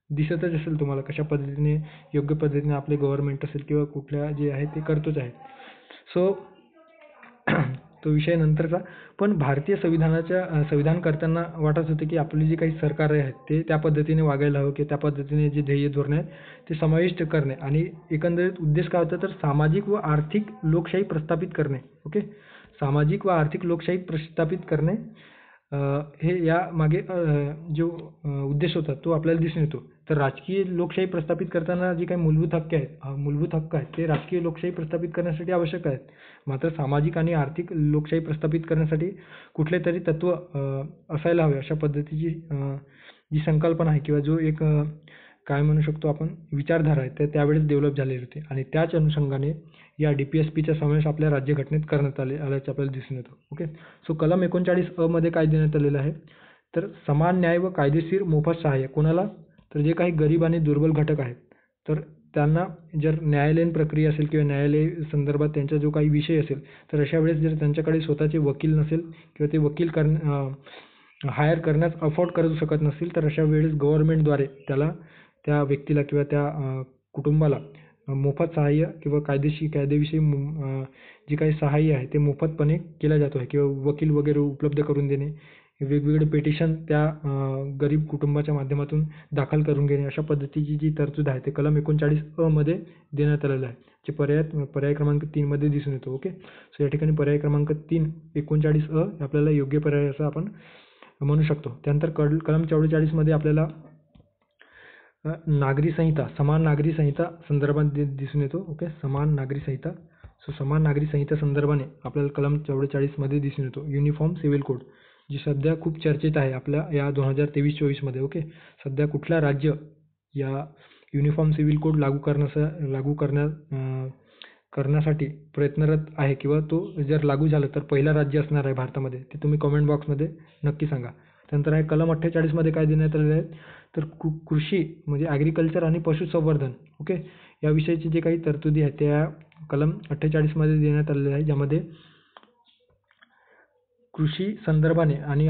Speaker 1: दिसतच असेल तुम्हाला कशा पद्धतीने योग्य पद्धतीने आपले गव्हर्नमेंट असेल किंवा कुठल्या जे आहे ते करतोच आहे. सो तो विषय नंतरचा. पण भारतीय संविधानकर्त्यांना वाटत होते की आपली जी काही सरकार आहेत ते त्या पद्धतीने वागायला हवं, की त्या पद्धतीने जे ध्येय धोरणे आहेत ते समाविष्ट करणे. आणि एकंदरीत उद्देश काय होता, तर सामाजिक व आर्थिक लोकशाही प्रस्थापित करणे. ओके. सामाजिक व आर्थिक लोकशाही प्रस्थापित करणे हे या मागे जो उद्देश होता तो आपल्याला दिसून येतो. तर राजकीय लोकशाही प्रस्थापित करताना जे काही मूलभूत हक्क आहेत ते राजकीय लोकशाही प्रस्थापित करण्यासाठी आवश्यक आहेत. मात्र सामाजिक आणि आर्थिक लोकशाही प्रस्थापित करण्यासाठी कुठले तरी तत्व असायला हवे, अशा पद्धतीची जी संकल्पना आहे किंवा जो एक काय म्हणू शकतो आपण विचारधारा आहे, तर त्यावेळेस डेव्हलप झालेली होती. आणि त्याच अनुषंगाने या DPSPचा समावेश आपल्या राज्यघटनेत करण्यात आल्याचे आपल्याला दिसून येतो. ओके. सो कलम 39 मध्ये काय देण्यात आलेलं आहे, तर समान न्याय व कायदेशीर मोफत सहाय्य कोणाला, तर जे काही गरीब आणि दुर्बल घटक आहेत तर त्यांना जर न्यायालयीन प्रक्रिया असेल किंवा न्यायालय संदर्भात त्यांचा जो काही विषय असेल, तर अशा वेळेस जर त्यांच्याकडे स्वतःचे वकील नसेल किंवा ते वकील हायर करण्यास अफोर्ड करू शकत नसतील, तर अशा वेळेस गव्हर्नमेंटद्वारे त्या व्यक्तीला किंवा त्या कुटुंबाला मोफत सहाय्य किंवा कायदेविषयी जे काही सहाय्य आहे ते मोफतपणे केलं जात आहे. किंवा वकील वगैरे उपलब्ध करून देणे, वेगवेगळे पिटिशन त्या गरीब कुटुंबाच्या माध्यमातून दाखल करून घेणे, अशा पद्धतीची जी तरतूद आहे ते कलम 39 मध्ये देण्यात आलेलं आहे, जे पर्याय क्रमांक 3 मध्ये दिसून येतो. ओके. सो या ठिकाणी पर्याय क्रमांक 3 39 आपल्याला योग्य पर्याय असं आपण म्हणू शकतो. त्यानंतर कलम 44 मध्ये आपल्याला नागरी संहिता, समान नागरी संहिता संदर्भात दिसून येतो. ओके. समान नागरी संहिता. सो समान नागरी संहिता संदर्भाने आपल्याला कलम 44 मध्ये दिसून येतो. युनिफॉर्म सिव्हिल कोड, जी सध्या खूप चर्चेत आहे आपल्या या 2023-24 मध्ये. ओके. सध्या कुठल्या राज्य या युनिफॉर्म सिव्हिल कोड लागू करण्यासाठी प्रयत्नरत आहे किंवा तो जर लागू झाला तर पहिला राज्य असणार आहे भारतामध्ये, ते तुम्ही कमेंट बॉक्समध्ये नक्की सांगा. त्यानंतर आहे कलम 48 मध्ये काय देण्यात आलेलं आहे, तर कृषी म्हणजे ॲग्रिकल्चर आणि पशुसंवर्धन, ओके, याविषयीची जे काही तरतुदी आहेत त्या कलम 48 मध्ये देण्यात आलेल्या आहे, ज्यामध्ये कृषी संदर्भाने आणि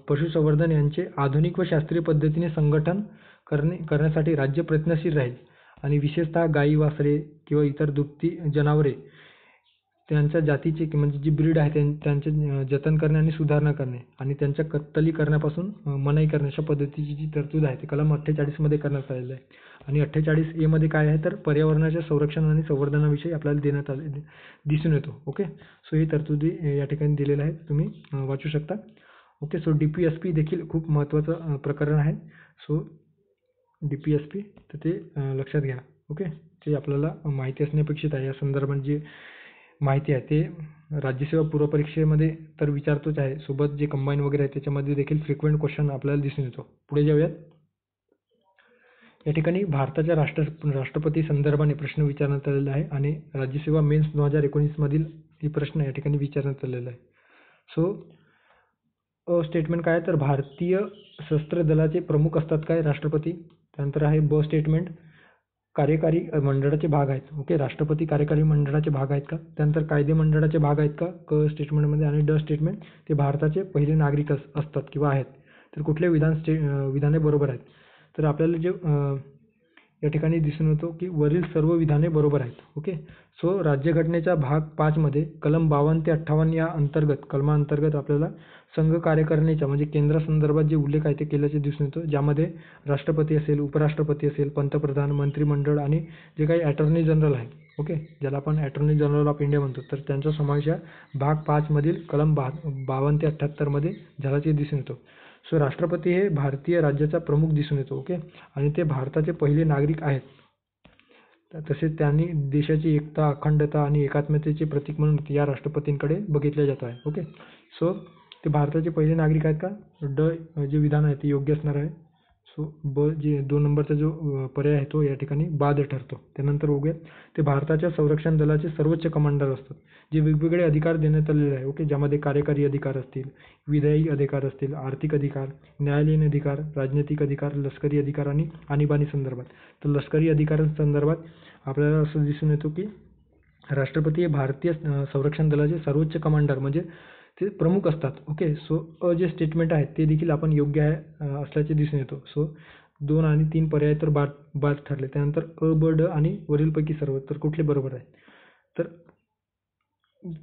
Speaker 1: पशुसंवर्धन यांचे आधुनिक व शास्त्रीय पद्धतीने संघटन करण्यासाठी राज्य प्रयत्नशील राहील आणि विशेषतः गायी, वासरे किंवा इतर दुभती जनावरे त्यांच्या जातीचे म्हणजे जी ब्रीड आहे त्यांचे जतन करणे आणि सुधारणा करणे आणि त्यांच्या कत्तली करण्यापासून मनाई करणे अशा पद्धतीची जी तरतूद आहे ती कलम 48 मध्ये करण्यात आलेली आहे. आणि 48A मध्ये काय आहे, तर पर्यावरणाच्या संरक्षण आणि संवर्धनाविषयी आपल्याला देण्यात आले दिसून येतो. ओके, सो ही तरतुदी या ठिकाणी दिलेल्या आहेत, तुम्ही वाचू शकता. ओके, सो DPSP देखील खूप महत्त्वाचं प्रकरण आहे. सो DPSP तर ते लक्षात घ्या. ओके, ते आपल्याला माहिती असणे अपेक्षित आहे. या संदर्भात जी माहिती आहे ते राज्यसेवा पूर्वपरीक्षेमध्ये तर विचारतोच आहे, सोबत जे कंबाईन वगैरे आहे त्याच्यामध्ये देखील फ्रिक्वेंट क्वेश्चन आपल्याला दिसून येतो. पुढे जाऊयात. या ठिकाणी भारताच्या राष्ट्रपती संदर्भाने प्रश्न विचारण्यात आलेला आहे आणि राज्यसेवा मेन्स 2019 मधील ही प्रश्न या ठिकाणी विचारण्यात आलेला आहे. सो स्टेटमेंट काय आहे, तर भारतीय सशस्त्र दलाचे प्रमुख असतात काय, राष्ट्रपती. त्यानंतर आहे ब स्टेटमेंट, कार्यकारी मंडळाचे भाग आहेत. ओके, राष्ट्रपती कार्यकारी मंडळाचे भाग आहेत का. त्यानंतर कायदे मंडळाचे भाग आहेत का क स्टेटमेंटमध्ये. आणि ड स्टेटमेंट, ते भारताचे पहिले नागरिक असतात किंवा आहेत. तर कुठले विधाने बरोबर आहेत, तर आपल्याला जे या ठिकाणी दिसून येतो की वरील सर्व विधाने बरोबर आहेत. ओके, सो राज्यघटनेच्या भाग 5 मध्ये कलम 52 ते 58 या कलमांतर्गत आपल्याला संघ कार्यकारिणीच्या म्हणजे केंद्रासंदर्भात जे उल्लेख आहे ते केल्याचे दिसून येतो, ज्यामध्ये राष्ट्रपती असेल, उपराष्ट्रपती असेल, पंतप्रधान, मंत्रिमंडळ आणि जे काही अटॉर्नी जनरल आहे, ओके, ज्याला आपण अटॉर्नी जनरल ऑफ इंडिया म्हणतो, तर त्यांचा समावेश भाग 5 मधील कलम 52 ते 78 मध्ये झाल्याचे दिसून येतो. सो राष्ट्रपती हे भारतीय राज्याचा प्रमुख दिसून येतो. ओके, आणि ते भारताचे पहिले नागरिक आहेत. तसेच त्यांनी देशाची एकता, अखंडता आणि एकात्मतेचे प्रतीक म्हणून या राष्ट्रपतींकडे बघितले जात आहे. ओके, सो ते भारताचे पहिले नागरिक आहेत का. ड जे विधान आहे ते योग्य असणार आहे. सो ब जे 2 नंबरचा जो पर्याय आहे तो या ठिकाणी बाद ठरतो. त्यानंतर बघूयात, ते भारताच्या संरक्षण दलाचे सर्वोच्च कमांडर असतात, जे वेगवेगळे अधिकार देण्यात आलेले आहे. ओके, ज्यामध्ये कार्यकारी अधिकार असतील, विधायी अधिकार असतील, आर्थिक अधिकार, न्यायालयीन अधिकार, राजनैतिक अधिकार, लष्करी अधिकार आणि आणीबाणी संदर्भात. तर लष्करी अधिकारांसंदर्भात आपल्याला असं दिसून येतो की राष्ट्रपती हे भारतीय संरक्षण दलाचे सर्वोच्च कमांडर म्हणजे ते प्रमुख असतात. ओके, सो जे स्टेटमेंट आहे ते देखील आपण योग्य आहे असल्याचे दिसून येतो. सो 2 आणि 3 पर्याय तर बाद ठरले. त्यानंतर ब, ड आणि वरीलपैकी सर्व तर कुठले बरोबर आहे, तर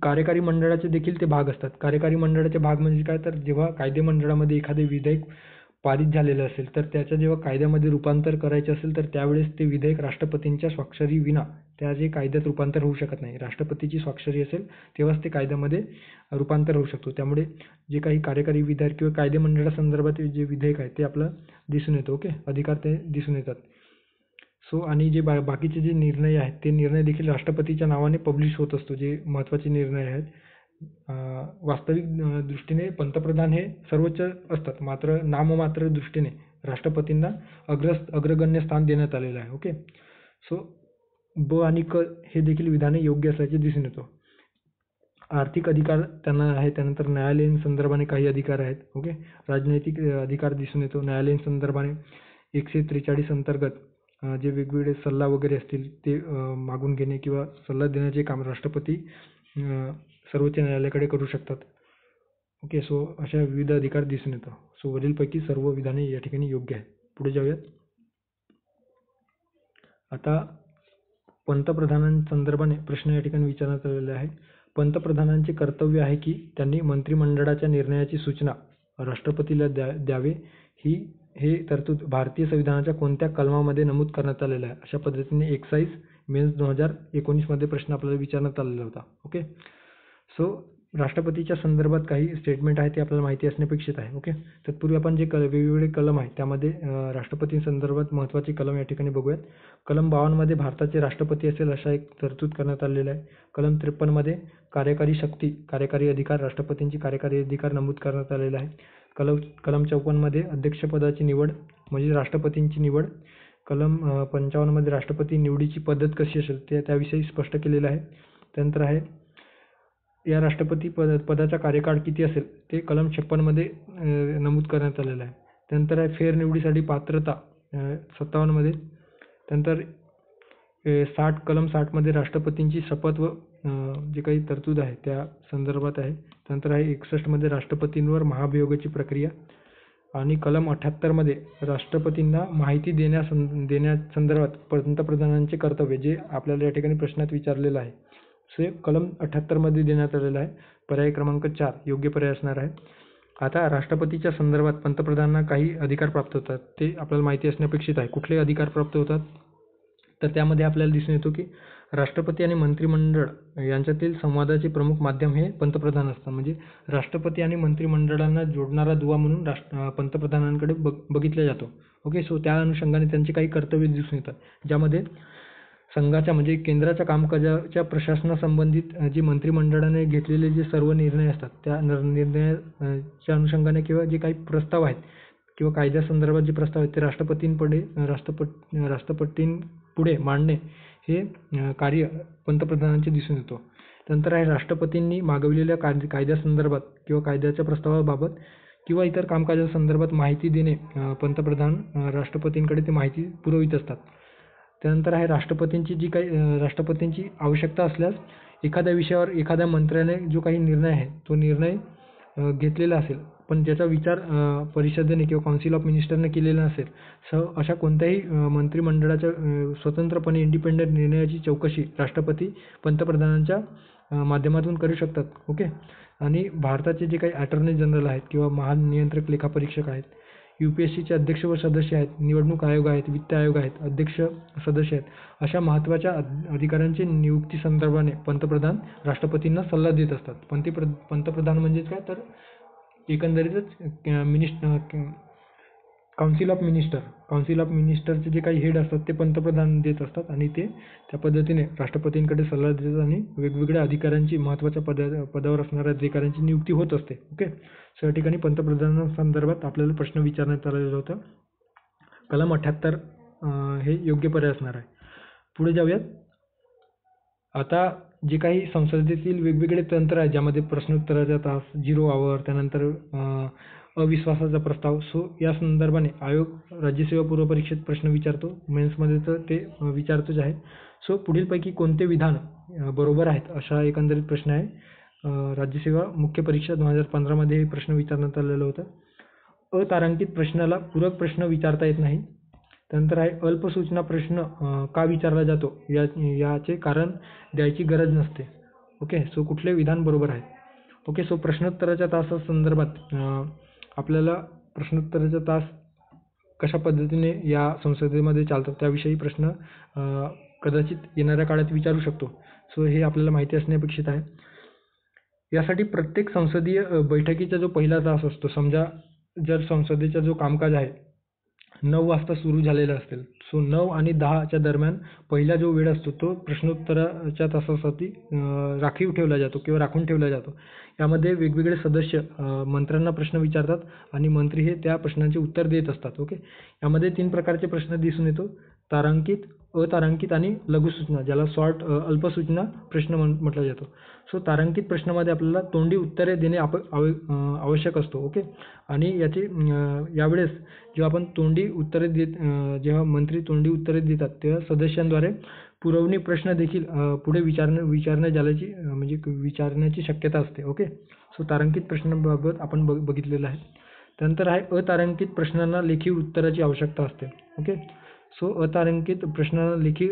Speaker 1: कार्यकारी मंडळाचे देखील ते भाग असतात. कार्यकारी मंडळाचे भाग म्हणजे काय, तर जेव्हा कायदे मंडळामध्ये एखादे विधेयक पारित झालेलं असेल तर त्याचं जेव्हा कायद्यामध्ये रूपांतर करायचे असेल तर त्यावेळेस ते विधेयक राष्ट्रपतींच्या स्वाक्षरी विना त्या कायद्यात रूपांतर होऊ शकत नाही. राष्ट्रपतीची स्वाक्षरी असेल तेव्हाच ते कायद्यामध्ये रूपांतर होऊ शकतो. त्यामुळे जे काही कार्यकारी विधेयक किंवा कायदे मंडळासंदर्भात जे विधेयक आहे ते आपलं दिसून येतं. ओके, अधिकार ते दिसून येतात. सो आणि जे बाकीचे जे निर्णय आहेत ते निर्णय देखील राष्ट्रपतीच्या नावाने पब्लिश होत असतो, जे महत्त्वाचे निर्णय आहेत. वास्तविक दृष्टीने पंतप्रधान हे सर्वोच्च असतात, मात्र नाममात्र दृष्टीने राष्ट्रपतींना अग्रगण्य स्थान देण्यात आलेलं आहे. ओके, सो ब आणि क हे देखील विधाने योग्य असल्याचे दिसून येतो. आर्थिक अधिकार त्यांना आहे. त्यानंतर न्यायालयीन संदर्भाने काही अधिकार आहेत. ओके, राजनैतिक अधिकार दिसून येतो. न्यायालयीन संदर्भाने 143 अंतर्गत जे वेगवेगळे सल्ला वगैरे असतील ते मागून घेणे किंवा सल्ला देण्याचे काम राष्ट्रपती सर्वोच्च न्यायालयाकडे करू शकतात. ओके, सो अशा विविध अधिकार दिसून येतात. सो वरीलपैकी सर्व विधाने या ठिकाणी योग्य आहेत. पुढे जाऊयात. आता पंतप्रधानांसंदर्भाने प्रश्न या ठिकाणी विचारण्यात आलेला आहे. पंतप्रधानांचे कर्तव्य आहे की त्यांनी मंत्रिमंडळाच्या निर्णयाची सूचना राष्ट्रपतीला द्यावे. हे तरतूद भारतीय संविधानाच्या कोणत्या कलमामध्ये नमूद करण्यात आलेलं आहे. अशा पद्धतीने एक्साइज मेन्स 2019 मध्ये प्रश्न आपल्याला विचारण्यात आलेला होता. ओके, सो राष्ट्रपतीच्या संदर्भात काही स्टेटमेंट आहे ते आपल्याला माहिती असणे अपेक्षित आहे. ओके, तत्पूर्वी आपण जे वेगवेगळे कलम आहेत त्यामध्ये राष्ट्रपतींसंदर्भात महत्त्वाचे कलम या ठिकाणी बघूयात. कलम 52 मध्ये भारताचे राष्ट्रपती असेल अशा एक तरतूद करण्यात आलेला आहे. कलम 53 मध्ये कार्यकारी शक्ती, कार्यकारी अधिकार, राष्ट्रपतींची कार्यकारी अधिकार नमूद करण्यात आलेला आहे. कलम 54 मध्ये अध्यक्षपदाची निवड म्हणजे राष्ट्रपतींची निवड. कलम 55 मध्ये राष्ट्रपती निवडीची पद्धत कशी असेल ते त्याविषयी स्पष्ट केलेलं आहे. त्यानंतर आहे या राष्ट्रपती पदाचा कार्यकाळ किती असेल ते कलम 56 मध्ये नमूद करण्यात आलेलं आहे. त्यानंतर आहे फेरनिवडीसाठी पात्रता 57 मध्ये. त्यानंतर कलम 60 मध्ये राष्ट्रपतींची शपथ व जे काही तरतूद आहे त्या संदर्भात आहे. त्यानंतर आहे 61 मध्ये राष्ट्रपतींवर महाभियोगाची प्रक्रिया आणि कलम 78 मध्ये राष्ट्रपतींना माहिती देण्यासंदर्भात पंतप्रधानांचे कर्तव्य, जे आपल्याला या ठिकाणी प्रश्नात विचारलेलं आहे. सो कलम 78 मध्ये देण्यात आलेलं आहे. पर्याय क्रमांक 4 योग्य पर्याय असणार आहे. आता राष्ट्रपतीच्या संदर्भात पंतप्रधानांना काही अधिकार प्राप्त होतात, ते आपल्याला माहिती असणे अपेक्षित आहे. कुठले अधिकार प्राप्त होतात? तर त्यामध्ये आपल्याला दिसून येतो की राष्ट्रपती आणि मंत्रिमंडळ यांच्यातील संवादाचे प्रमुख माध्यम हे पंतप्रधान असतात. म्हणजे राष्ट्रपती आणि मंत्रिमंडळांना जोडणारा दुवा म्हणून पंतप्रधानांकडे बघितला जातो. ओके, सो त्या अनुषंगाने त्यांचे काही कर्तव्य दिसून येतात, ज्यामध्ये संघाच्या म्हणजे केंद्राच्या कामकाजाच्या प्रशासनासंबंधित जे मंत्रिमंडळाने घेतलेले जे सर्व निर्णय असतात, त्या निर्णयाच्या अनुषंगाने किंवा जे काही प्रस्ताव आहेत किंवा कायद्यासंदर्भात जे प्रस्ताव आहेत ते राष्ट्रपतींपुढे मांडणे हे कार्य पंतप्रधानांचे दिसून येतो. त्यानंतर आहे राष्ट्रपतींनी मागविलेल्या कायद्यासंदर्भात किंवा कायद्याच्या प्रस्तावाबाबत किंवा इतर कामकाजासंदर्भात माहिती देणे, पंतप्रधान राष्ट्रपतींकडे ती माहिती पुरवित असतात. त्यानंतर आहे राष्ट्रपतींची आवश्यकता असल्यास एखाद्या विषयावर एखाद्या मंत्र्याने जो काही निर्णय आहे तो निर्णय घेतलेला असेल, पण ज्याचा विचार परिषदेने किंवा काउन्सिल ऑफ मिनिस्टरने केलेला नसेल, अशा कोणत्याही मंत्रिमंडळाच्या स्वतंत्रपणे इंडिपेंडंट निर्णयाची चौकशी राष्ट्रपती पंतप्रधानांच्या माध्यमातून करू शकतात. ओके, आणि भारताचे जे काही अटॉर्नी जनरल आहेत किंवा महानियंत्रक लेखापरीक्षक आहेत, UPSCचे अध्यक्ष व सदस्य आहेत, निवडणूक आयोग आहेत, वित्त आयोग आहेत, अध्यक्ष सदस्य आहेत, अशा महत्त्वाच्या अधिकाऱ्यांची नियुक्ती संदर्भाने पंतप्रधान राष्ट्रपतींना सल्ला देत असतात. पंतप्रधान म्हणजेच काय, तर एकंदरीतच काउन्सिल ऑफ मिनिस्टरचे जे काही हेड असतात ते पंतप्रधान देत असतात आणि ते त्या पद्धतीने राष्ट्रपतींकडे सल्ला देतात आणि वेगवेगळ्या अधिकाऱ्यांची, महत्त्वाच्या पदावर असणाऱ्या अधिकाऱ्यांची नियुक्ती होत असते. ओके, सो या ठिकाणी पंतप्रधानांसंदर्भात आपल्याला प्रश्न विचारण्यात आलेला होता. कलम 78 हे योग्य पर्याय असणार आहे. पुढे जाऊयात. आता जे काही संसदेतील वेगवेगळे तंत्र आहे, ज्यामध्ये प्रश्नोत्तराचा तास, 0 आवर, त्यानंतर अविश्वासाचा प्रस्ताव, सो या संदर्भाने आयोग राज्यसेवा पूर्व परीक्षेत प्रश्न विचारतो. मेन्समध्ये तर ते विचारतोच आहे. सो पुढीलपैकी कोणते विधान बरोबर आहेत, असा एकंदरीत प्रश्न आहे. राज्यसेवा मुख्य परीक्षा 2015 मध्ये हे प्रश्न विचारण्यात आलेलं होतं. अतारांकित प्रश्नाला पूरक प्रश्न विचारता येत नाही. त्यानंतर आहे अल्पसूचना प्रश्न का विचारला जातो, याचे कारण द्यायची गरज नसते. ओके, सो कुठले विधान बरोबर आहे? ओके, सो प्रश्नोत्तराच्या तासासंदर्भात आपल्याला प्रश्नोत्तराचा तास कशा पद्धतीने या संसदेमध्ये चालतात त्याविषयी प्रश्न कदाचित येणाऱ्या काळात विचारू शकतो. सो हे आपल्याला माहिती असणे अपेक्षित आहे. यासाठी प्रत्येक संसदीय बैठकीचा जो पहिला तास असतो, समजा जर संसदेचा जो कामकाज आहे 9 वाजता सुरू झालेला असेल, सो 9 आणि 10च्या दरम्यान पहिला जो वेळ असतो तो प्रश्नोत्तराच्या तासासाठी राखून ठेवला जातो. यामध्ये वेगवेगळे सदस्य मंत्र्यांना प्रश्न विचारतात आणि मंत्री हे त्या प्रश्नांचे उत्तर देत असतात. ओके, यामध्ये 3 प्रकारचे प्रश्न दिसून येतो: तारांकित, अतारांकित आणि लघुसूचना, ज्याला अल्पसूचना प्रश्न म्हटला जातो. सो तारांकित प्रश्नामध्ये आपल्याला तोंडी उत्तरे देणे आवश्यक असतो. ओके, आणि यावेळेस जेव्हा आपण जेव्हा मंत्री तोंडी उत्तरे देतात तेव्हा सदस्यांद्वारे पुरवणी प्रश्न देखील पुढे विचारण्याची शक्यता असते. ओके, सो तारांकित प्रश्नांबाबत आपण बघितलेलं आहे. त्यानंतर आहे अतारांकित प्रश्नांना लेखी उत्तराची आवश्यकता असते. ओके, सो अतारांकित प्रश्नांना लेखी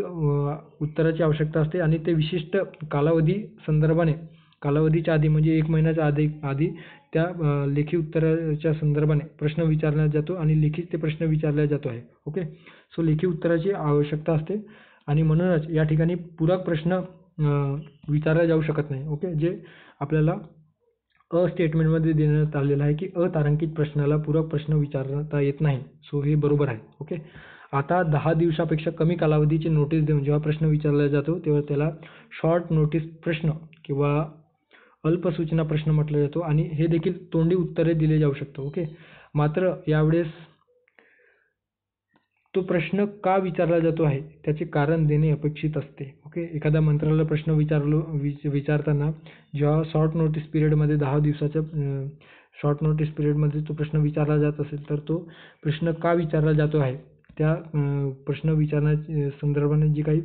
Speaker 1: उत्तराची आवश्यकता असते आणि ते विशिष्ट कालावधीच्या आधी म्हणजे 1 महिन्याच्या आधी त्या लेखी उत्तराच्या संदर्भाने प्रश्न विचारला जातो आणि लिखित ते प्रश्न विचारला जातो आहे. ओके, सो लेखी उत्तराची आवश्यकता असते आणि म्हणूनच या ठिकाणी पूरक प्रश्न विचारला जाऊ शकत नाही. ओके, जे आपल्याला स्टेटमेंटमध्ये देण्यात आलेलं आहे की अतारांकित प्रश्नाला पूरक प्रश्न विचारता येत नाही. सो हे बरोबर आहे. ओके, आता 10 दिवसापेक्षा कमी कालावधीची नोटीस देऊन जेव्हा प्रश्न विचारला जातो तेव्हा त्याला शॉर्ट नोटीस प्रश्न किंवा अल्पसूचना प्रश्न म्हटला जातो आणि हे देखील तोंडी उत्तरे दिले जाऊ शकतो. ओके, मात्र यावेळेस तो प्रश्न का विचारला जातो आहे त्याचे कारण देणे अपेक्षित असते. ओके, एखाद्या मंत्र्याला प्रश्न विचारताना जेव्हा शॉर्ट नोटीस पिरियडमध्ये 10 दिवसाच्या शॉर्ट नोटीस पिरियडमध्ये तो प्रश्न विचारला जात असेल तर तो प्रश्न का विचारला जातो आहे त्या प्रश्न विचारण्याच्या संदर्भाने जी काही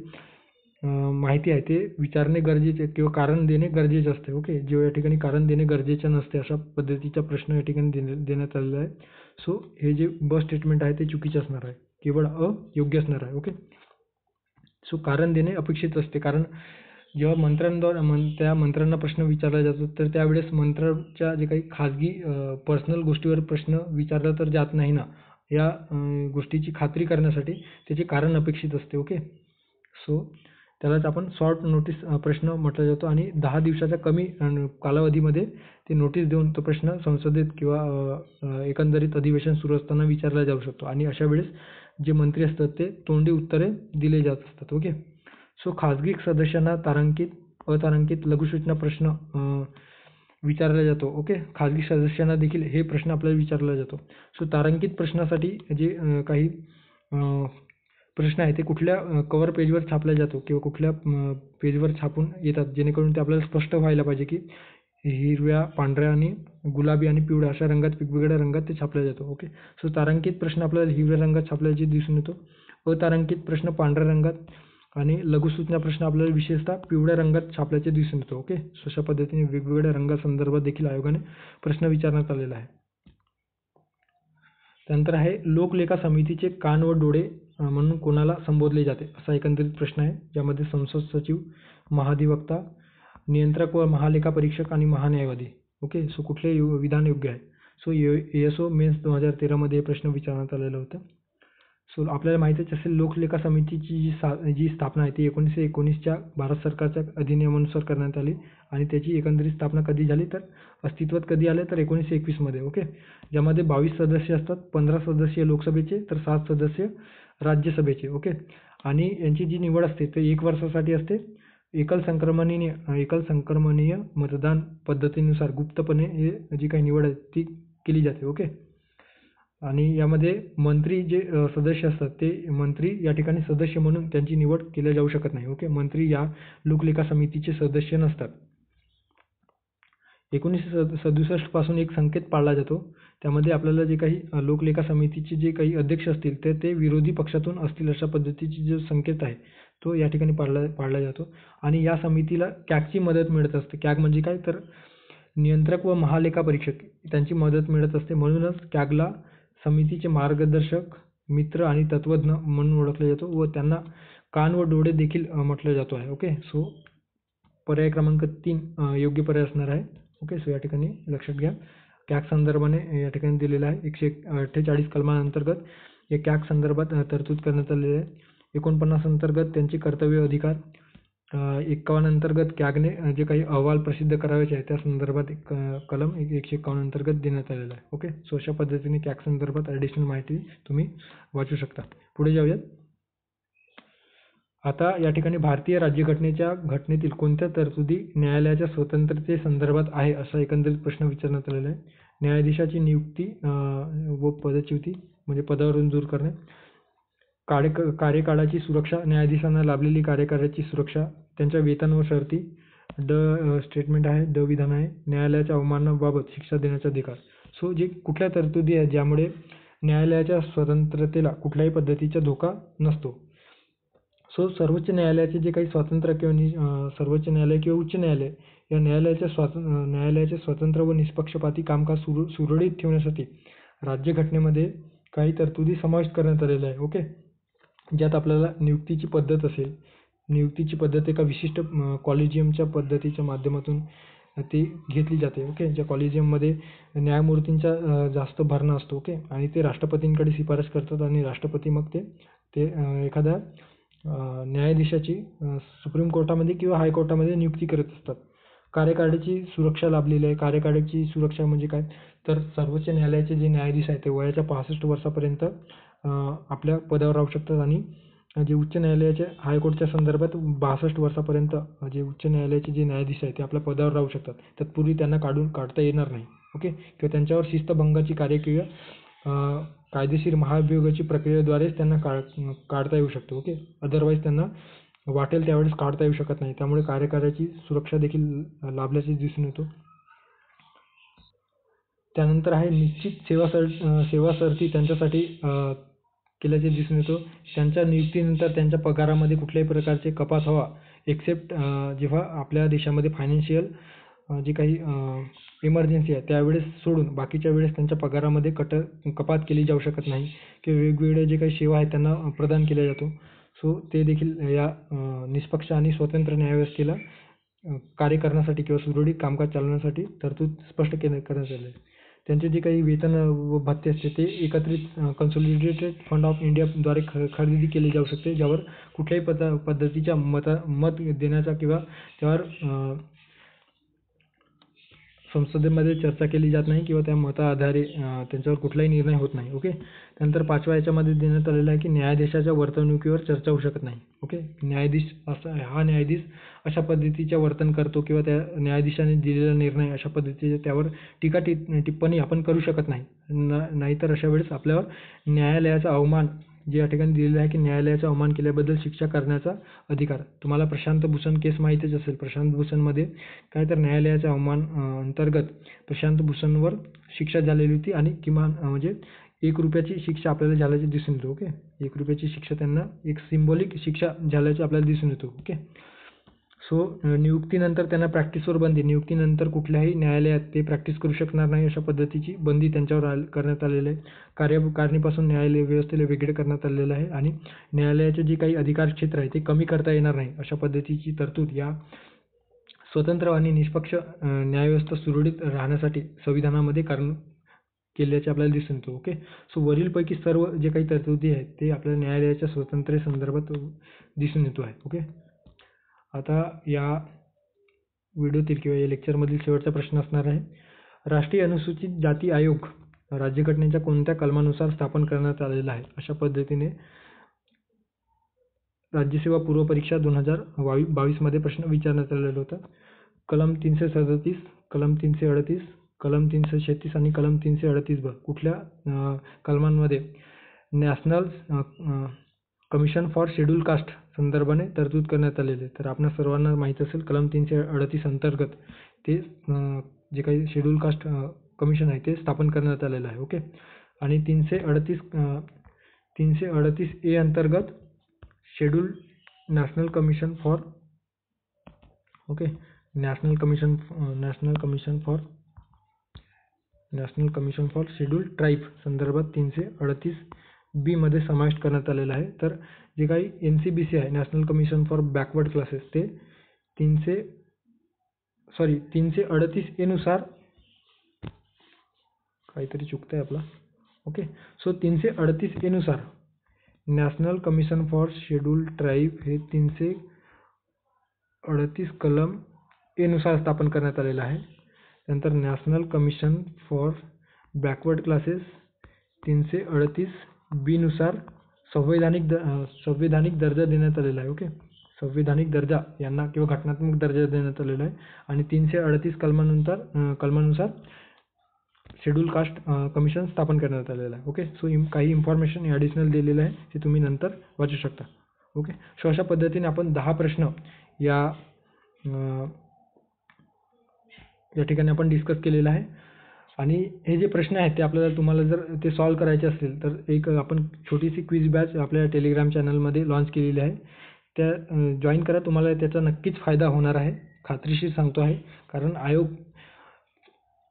Speaker 1: माहिती आहे ते विचारणे गरजेचे किंवा कारण देणे गरजेचे असते. ओके, जेव्हा या ठिकाणी कारण देणे गरजेचे नसते अशा पद्धतीचा प्रश्न या ठिकाणी देण्यात आलेला आहे. सो हे जे स्टेटमेंट आहे ते चुकीचे असणार आहे, केवळ अयोग्य असणार आहे. ओके, सो कारण देणे अपेक्षित असते, कारण जेव्हा त्या मंत्र्यांना प्रश्न विचारला जातो तर त्यावेळेस मंत्र्याच्या जे काही खाजगी पर्सनल गोष्टीवर प्रश्न विचारला तर जात नाही ना, या गोष्टीची खात्री करण्यासाठी त्याचे कारण अपेक्षित असते. ओके, सो त्यालाच आपण शॉर्ट नोटीस प्रश्न म्हटला जातो आणि 10 दिवसाच्या कमी कालावधीमध्ये ते नोटीस देऊन तो प्रश्न संसदेत किंवा एकंदरीत अधिवेशन सुरू असताना विचारला जाऊ शकतो आणि अशा वेळेस जे मंत्री असतात ते तोंडी उत्तरे दिले जात असतात. ओके, सो खाजगी सदस्यांना अतारांकित लघुसूचना प्रश्न विचारला जातो. ओके, खाजगी सदस्यांना देखील हे प्रश्न आपल्याला विचारला जातो. सो तारांकित प्रश्नासाठी जे काही प्रश्न आहे ते कुठल्या कव्हर पेजवर छापला जातो किंवा कुठल्या पेजवर छापून येतात जेणेकरून ते आपल्याला स्पष्ट व्हायला पाहिजे की हिरव्या, पांढऱ्या आणि गुलाबी आणि पिवळ्या अशा रंगात वेगवेगळ्या रंगात ते छापला जातो. ओके, सो तारांकित प्रश्न आपल्याला हिरव्या रंगात छापल्याचे दिसून येतो, अतारांकित प्रश्न पांढऱ्या रंगात आणि लघुसूचना प्रश्न आपल्याला विशेषतः पिवळ्या रंगात छापल्याचे दिसून येतो. ओके, सो अशा पद्धतीने वेगवेगळ्या रंगासंदर्भात देखील आयोगाने प्रश्न विचारण्यात आलेला आहे. त्यानंतर आहे लोकलेखा समितीचे कान व डोळे म्हणून कोणाला संबोधले जाते असा एकंदरीत प्रश्न आहे, ज्यामध्ये संसद सचिव, महाधिवक्ता, नियंत्रक व महालेखा परीक्षक आणि महान्यायवादी. ओके, सो कुठले विधान योग्य आहे? सो ASO मेन्स 2013 हे प्रश्न विचारण्यात आलेलं होतं. सो आपल्याला माहितीच असेल लोकलेखा समितीची जी स्थापना आहे ती 1919च्या भारत सरकारच्या अधिनियमानुसार करण्यात आली आणि त्याची एकंदरीत स्थापना कधी झाली तर अस्तित्वात कधी आले तर 1921 ओके, ज्यामध्ये 22 सदस्य असतात, 15 सदस्य लोकसभेचे तर 7 सदस्य राज्यसभेचे. ओके, आणि यांची जी निवड असते ते 1 वर्षासाठी असते. एकल संक्रमणीय मतदान पद्धतीनुसार गुप्तपणे हे जी काही निवड आहे ती केली जाते. ओके, आणि यामध्ये मंत्री जे सदस्य असतात ते मंत्री या ठिकाणी सदस्य म्हणून त्यांची निवड केली जाऊ शकत नाही. ओके, मंत्री या लोकलेखा समितीचे सदस्य नसतात. 1967 पासून एक संकेत पाळला जातो, त्यामध्ये आपल्याला जे काही लोकलेखा समितीचे जे काही अध्यक्ष असतील ते विरोधी पक्षातून असतील अशा पद्धतीचे जो संकेत आहे तो या ठिकाणी पाळला जातो आणि या समितीला कॅगची मदत मिळत असते. कॅग म्हणजे काय तर नियंत्रक व महालेखा परीक्षक त्यांची मदत मिळत असते, म्हणूनच कॅगला समितीचे मार्गदर्शक, मित्र आणि तत्वज्ञ म्हणून ओळखले जातो व त्यांना कान व डोळे देखील म्हटलं जातो आहे. ओके, सो पर्याय क्रमांक 3 योग्य पर्याय असणार आहे. ओके, सो या ठिकाणी लक्षात घ्या, कॅग संदर्भाने या ठिकाणी दिलेलं आहे. 148 कलमांतर्गत या कॅग संदर्भात तरतूद करण्यात आलेली आहे. 49 अंतर्गत त्यांचे कर्तव्य अधिकार, 51 अंतर्गत कॅगने जे काही अहवाल प्रसिद्ध करायचे आहे त्या संदर्भात कलम 151 अंतर्गत देण्यात आलेला आहे. ओके, सो अशा पद्धतीने कॅग संदर्भात ॲडिशनल माहिती तुम्ही वाचू शकता. पुढे जाऊयात. आता या ठिकाणी भारतीय राज्यघटनेच्या घटनेतील कोणत्या तरतुदी न्यायालयाच्या स्वतंत्रतेसंदर्भात आहे असा एकंदरीत प्रश्न विचारण्यात आलेला आहे. न्यायाधीशाची नियुक्ती व पदच्युती म्हणजे पदावरून दूर करणे, कार्यकाळाची सुरक्षा, न्यायाधीशांना लाभलेली कार्यकाळाची सुरक्षा, त्यांच्या वेतन व शर्ती, स्टेटमेंट आहे, विधान आहे, न्यायालयाच्या अवमानाबाबत शिक्षा देण्याचा अधिकार. सो जे कुठल्या तरतुदी आहेत ज्यामुळे न्यायालयाच्या स्वतंत्रतेला कुठल्याही पद्धतीचा धोका नसतो. सो सर्वोच्च न्यायालयाचे जे काही स्वातंत्र्य किंवा सर्वोच्च न्यायालय किंवा उच्च न्यायालय या न्यायालयाचे स्वतंत्र व निष्पक्षपाती कामकाज सुरळीत ठेवण्यासाठी राज्यघटनेमध्ये काही तरतुदी समाविष्ट करण्यात आलेल्या आहे. ओके, ज्यात आपल्याला नियुक्तीची पद्धत असेल, नियुक्तीची पद्धत एका विशिष्ट कॉलेजियमच्या पद्धतीच्या माध्यमातून ती घेतली जाते. ओके, ज्या कॉलेजियममध्ये न्यायमूर्तींचा जास्त भरणा असतो. ओके, आणि ते राष्ट्रपतींकडे शिफारस करतात आणि राष्ट्रपती मग ते एखाद्या न्यायाधीशाची सुप्रीम कोर्टामध्ये किंवा हायकोर्टामध्ये नियुक्ती करत असतात. कार्यकाळाची सुरक्षा लाभलेली आहे. कार्यकाळाची सुरक्षा म्हणजे काय तर सर्वोच्च न्यायालयाचे जे न्यायाधीश आहेत ते वयाच्या 65 वर्षापर्यंत आपल्या पदावर राहू शकतात आणि जे उच्च न्यायालयाचे हायकोर्टच्या संदर्भात 62 वर्षापर्यंत जे उच्च न्यायालयाचे जे न्यायाधीश आहेत ते आपल्या पदावर राहू शकतात. तत्पूर्वी त्यांना काढता येणार नाही. ओके, किंवा त्यांच्यावर शिस्तभंगाची कार्यक्रिया कायदेशीर महाभियोगाची प्रक्रियेद्वारेच त्यांना काढता येऊ शकतो. ओके, अदरवाईज त्यांना वाटेल त्यावेळेस काढता येऊ शकत नाही. त्यामुळे कार्यकाराची सुरक्षा देखील लाभल्याचे दिसून येतो. त्यानंतर आहे निश्चित सेवा सरती त्यांच्यासाठी केल्याचे दिसून येतो. त्यांच्या नियुक्तीनंतर त्यांच्या पगारामध्ये कुठल्याही प्रकारचे कपात हवा एक्सेप्ट जेव्हा आपल्या देशामध्ये फायनान्शियल जी काही इमर्जन्सी आहे त्यावेळेस सोडून बाकीच्या वेळेस त्यांच्या पगारामध्ये कपात केली जाऊ शकत नाही किंवा वेगवेगळे जे काही सेवा आहेत त्यांना प्रदान केल्या जातो. सो ते देखील या निष्पक्ष आणि स्वतंत्र न्यायव्यवस्थेला कार्य करण्यासाठी किंवा सुरळीत कामकाज चालवण्यासाठी तरतूद स्पष्ट करण्यात आली आहे. त्यांचे जे काही वेतन व भत्ते असते ते एकत्रित कन्सोलिडेटेड फंड ऑफ इंडियाद्वारे खरेदी केली जाऊ शकते, ज्यावर कुठल्याही पद्धतीच्या मत देण्याचा किंवा त्यावर संसदेमध्ये चर्चा केली जात नाही किंवा त्या मताआधारे त्यांच्यावर कुठलाही निर्णय होत नाही. ओके, त्यानंतर 5व्या याच्यामध्ये देण्यात आलेलं आहे की न्यायाधीशाच्या वर्तणुकीवर चर्चा होऊ शकत नाही. ओके, न्यायाधीश अशा पद्धतीचे वर्तन करतो किंवा त्या न्यायाधीशाने दिलेला निर्णय अशा पद्धतीचे त्यावर टीका टिप्पणी आपण करू शकत नाही. नाहीतर अशा वेळेस आपल्यावर न्यायालयाचा अवमान जे या ठिकाणी दिलेलं आहे की न्यायालयाचा अवमान केल्याबद्दल शिक्षा करण्याचा अधिकार. तुम्हाला प्रशांत भूषण केस माहितीच असेल. प्रशांत भूषणमध्ये काय तर न्यायालयाच्या अवमान अंतर्गत प्रशांत भूषणवर शिक्षा झालेली होती आणि किमान म्हणजे ₹1 शिक्षा आपल्याला झाल्याचे दिसून येतो. ओके, ₹1 शिक्षा त्यांना एक सिम्बॉलिक शिक्षा झाल्याचे आपल्याला दिसून येतो. ओके, सो नियुक्तीनंतर त्यांना प्रॅक्टिसवर बंदी. नियुक्तीनंतर कुठल्याही न्यायालयात ते प्रॅक्टिस करू शकणार नाही अशा पद्धतीची बंदी त्यांच्यावर करण्यात आलेली आहे. कार्यकारिणीपासून न्यायालय व्यवस्थेला वेगळे करण्यात आलेलं आहे आणि न्यायालयाचे जे काही अधिकार क्षेत्र आहे ते कमी करता येणार नाही अशा पद्धतीची तरतूद या स्वतंत्र आणि निष्पक्ष न्यायव्यवस्था सुरळीत राहण्यासाठी संविधानामध्ये केल्याचे आपल्याला दिसून येतो. ओके, सो वरीलपैकी सर्व जे काही तरतुदी आहेत ते आपल्याला न्यायालयाच्या स्वातंत्र्यासंदर्भात दिसून येतो आहे. ओके, आता या व्हिडिओतील किंवा या लेक्चरमधील शेवटचा प्रश्न असणार आहे. राष्ट्रीय अनुसूचित जाती आयोग राज्यघटनेच्या कोणत्या कलमानुसार स्थापन करण्यात आलेला आहे? अशा पद्धतीने राज्यसेवा पूर्व परीक्षा 2022 मध्ये प्रश्न विचारण्यात आलेला होता. कलम 337, कलम 338, कलम 336 आणि कलम 338 कुठल्या कलमांमध्ये national commission for schedule caste संदर्भाने तरतूद करण्यात आलेले? तर आपल्या सर्वांना माहीत असेल कलम 338 अंतर्गत ते जे काही शेड्यूल कास्ट कमिशन आहे ते स्थापन करण्यात आलेलं आहे. ओके, आणि 338A अंतर्गत schedule national commission for schedule tribe संदर्भात 338B मध्ये समाविष्ट करण्यात आलेला आहे. तर जे काही NCBC आहे national commission for backward classes ते 338A नुसार काहीतरी चुकतंय आपला. ओके, सो 338A नुसार national commission for schedule tribe हे 338 कलम A नुसार स्थापन करण्यात आलेलं आहे. नंतर national commission for backward classes 338B नुसार संवैधानिक दर्जा देण्यात आलेला आहे. ओके, संवैधानिक दर्जा यांना किंवा घटनात्मक दर्जा देण्यात आलेला आहे आणि 338 कलमानुसार शेड्यूल कास्ट कमिशन स्थापन करण्यात आलेलं आहे. ओके, सो काही इन्फॉर्मेशन ॲडिशनल दिलेलं आहे ते तुम्ही नंतर वाचू शकता. ओके, सो अशा पद्धतीने आपण 10 प्रश्न या ठिकाणी आपण डिस्कस केलेलं आहे. आणि हे जे प्रश्न आहेत ते तुम्हाला जर ते सॉल्व्ह करायचे असतील तर एक आपण छोटीशी क्विज बॅच आपल्या टेलिग्राम चॅनलमध्ये लॉन्च केलेली आहे. त्या जॉईन करा, तुम्हाला त्याचा नक्कीच फायदा होणार आहे, खात्रीशीर सांगतो आहे. कारण आयोग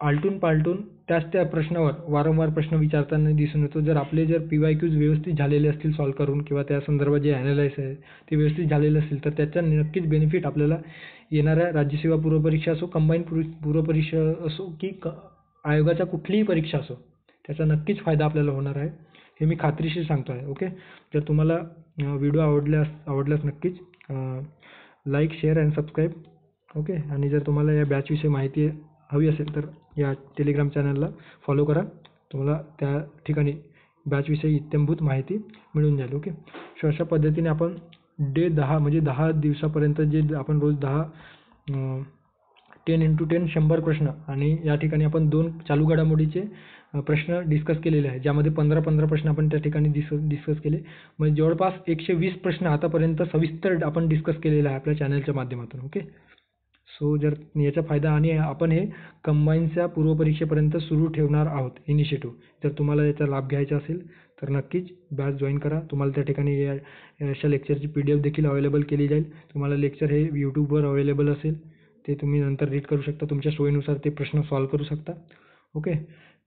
Speaker 1: आलटून पालटून त्या प्रश्नावर वारंवार प्रश्न विचारताना दिसून येतो. जर PYQs व्यवस्थित झालेले असतील सॉल्व्ह करून किंवा त्या संदर्भात जे ॲनालाइज आहे ते व्यवस्थित झालेलं असेल तर त्याचा नक्कीच बेनिफिट आपल्याला येणाऱ्या राज्यसेवा पूर्वपरीक्षा असो, कंबाईन पूर्वपरीक्षा असो की आयोगाच्या कुठलीही परीक्षा असो त्याचा नक्कीच फायदा आपल्याला होणार आहे, हे मी खात्रीशीर सांगतो आहे. ओके, जर तुम्हाला व्हिडिओ आवडल्यास नक्कीच like, share and subscribe. Okay, आणि जर तुम्हाला या बॅचविषयी माहिती हवी असेल तर या टेलिग्राम चॅनलला फॉलो करा, तुम्हाला त्या ठिकाणी बॅचविषयी इत्थंभूत माहिती मिळून जाईल. ओके, सो अशा पद्धतीने आपण डे 10 म्हणजे 10 दिवसापर्यंत जे आपण रोज 10 10x10 100 प्रश्न आणि या ठिकाणी आपण 2 चालू घडामोडीचे प्रश्न डिस्कस केलेले आहे, ज्यामध्ये 15 प्रश्न आपण त्या ठिकाणी डिस्कस केले. म्हणजे जवळपास 120 प्रश्न आतापर्यंत सविस्तर आपण डिस्कस केलेला आहे आपल्या चॅनलच्या माध्यमातून. ओके. सो जर याचा फायदा, आणि आपण हे कंबाईनच्या पूर्वपरीक्षेपर्यंत सुरू ठेवणार आहोत इनिशिएटिव्ह. जर तुम्हाला याचा लाभ घ्यायचा असेल तर नक्कीच बॅच जॉईन करा. तुम्हाला त्या ठिकाणी अशा लेक्चरची PDF देखील अवेलेबल केली जाईल. तुम्हाला लेक्चर हे YouTubeवर अवेलेबल असेल, ते तुम्ही नंतर रीड करू शकता. तुमच्या सोयीनुसार ते प्रश्न सॉल्व्ह करू शकता. ओके.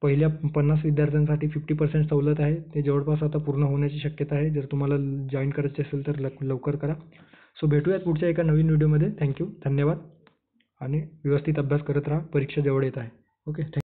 Speaker 1: पहिल्या 50 विद्यार्थ्यांसाठी 50% सवलत आहे. ते जवळपास आता पूर्ण होण्याची शक्यता आहे. जर तुम्हाला जॉईन करायचे असेल तर लवकर करा. सो भेटूयात पुढच्या एका नवीन व्हिडिओमध्ये. धन्यवाद. आणि व्यवस्थित अभ्यास करत राहा. परीक्षा जवळ येत आहे. ओके.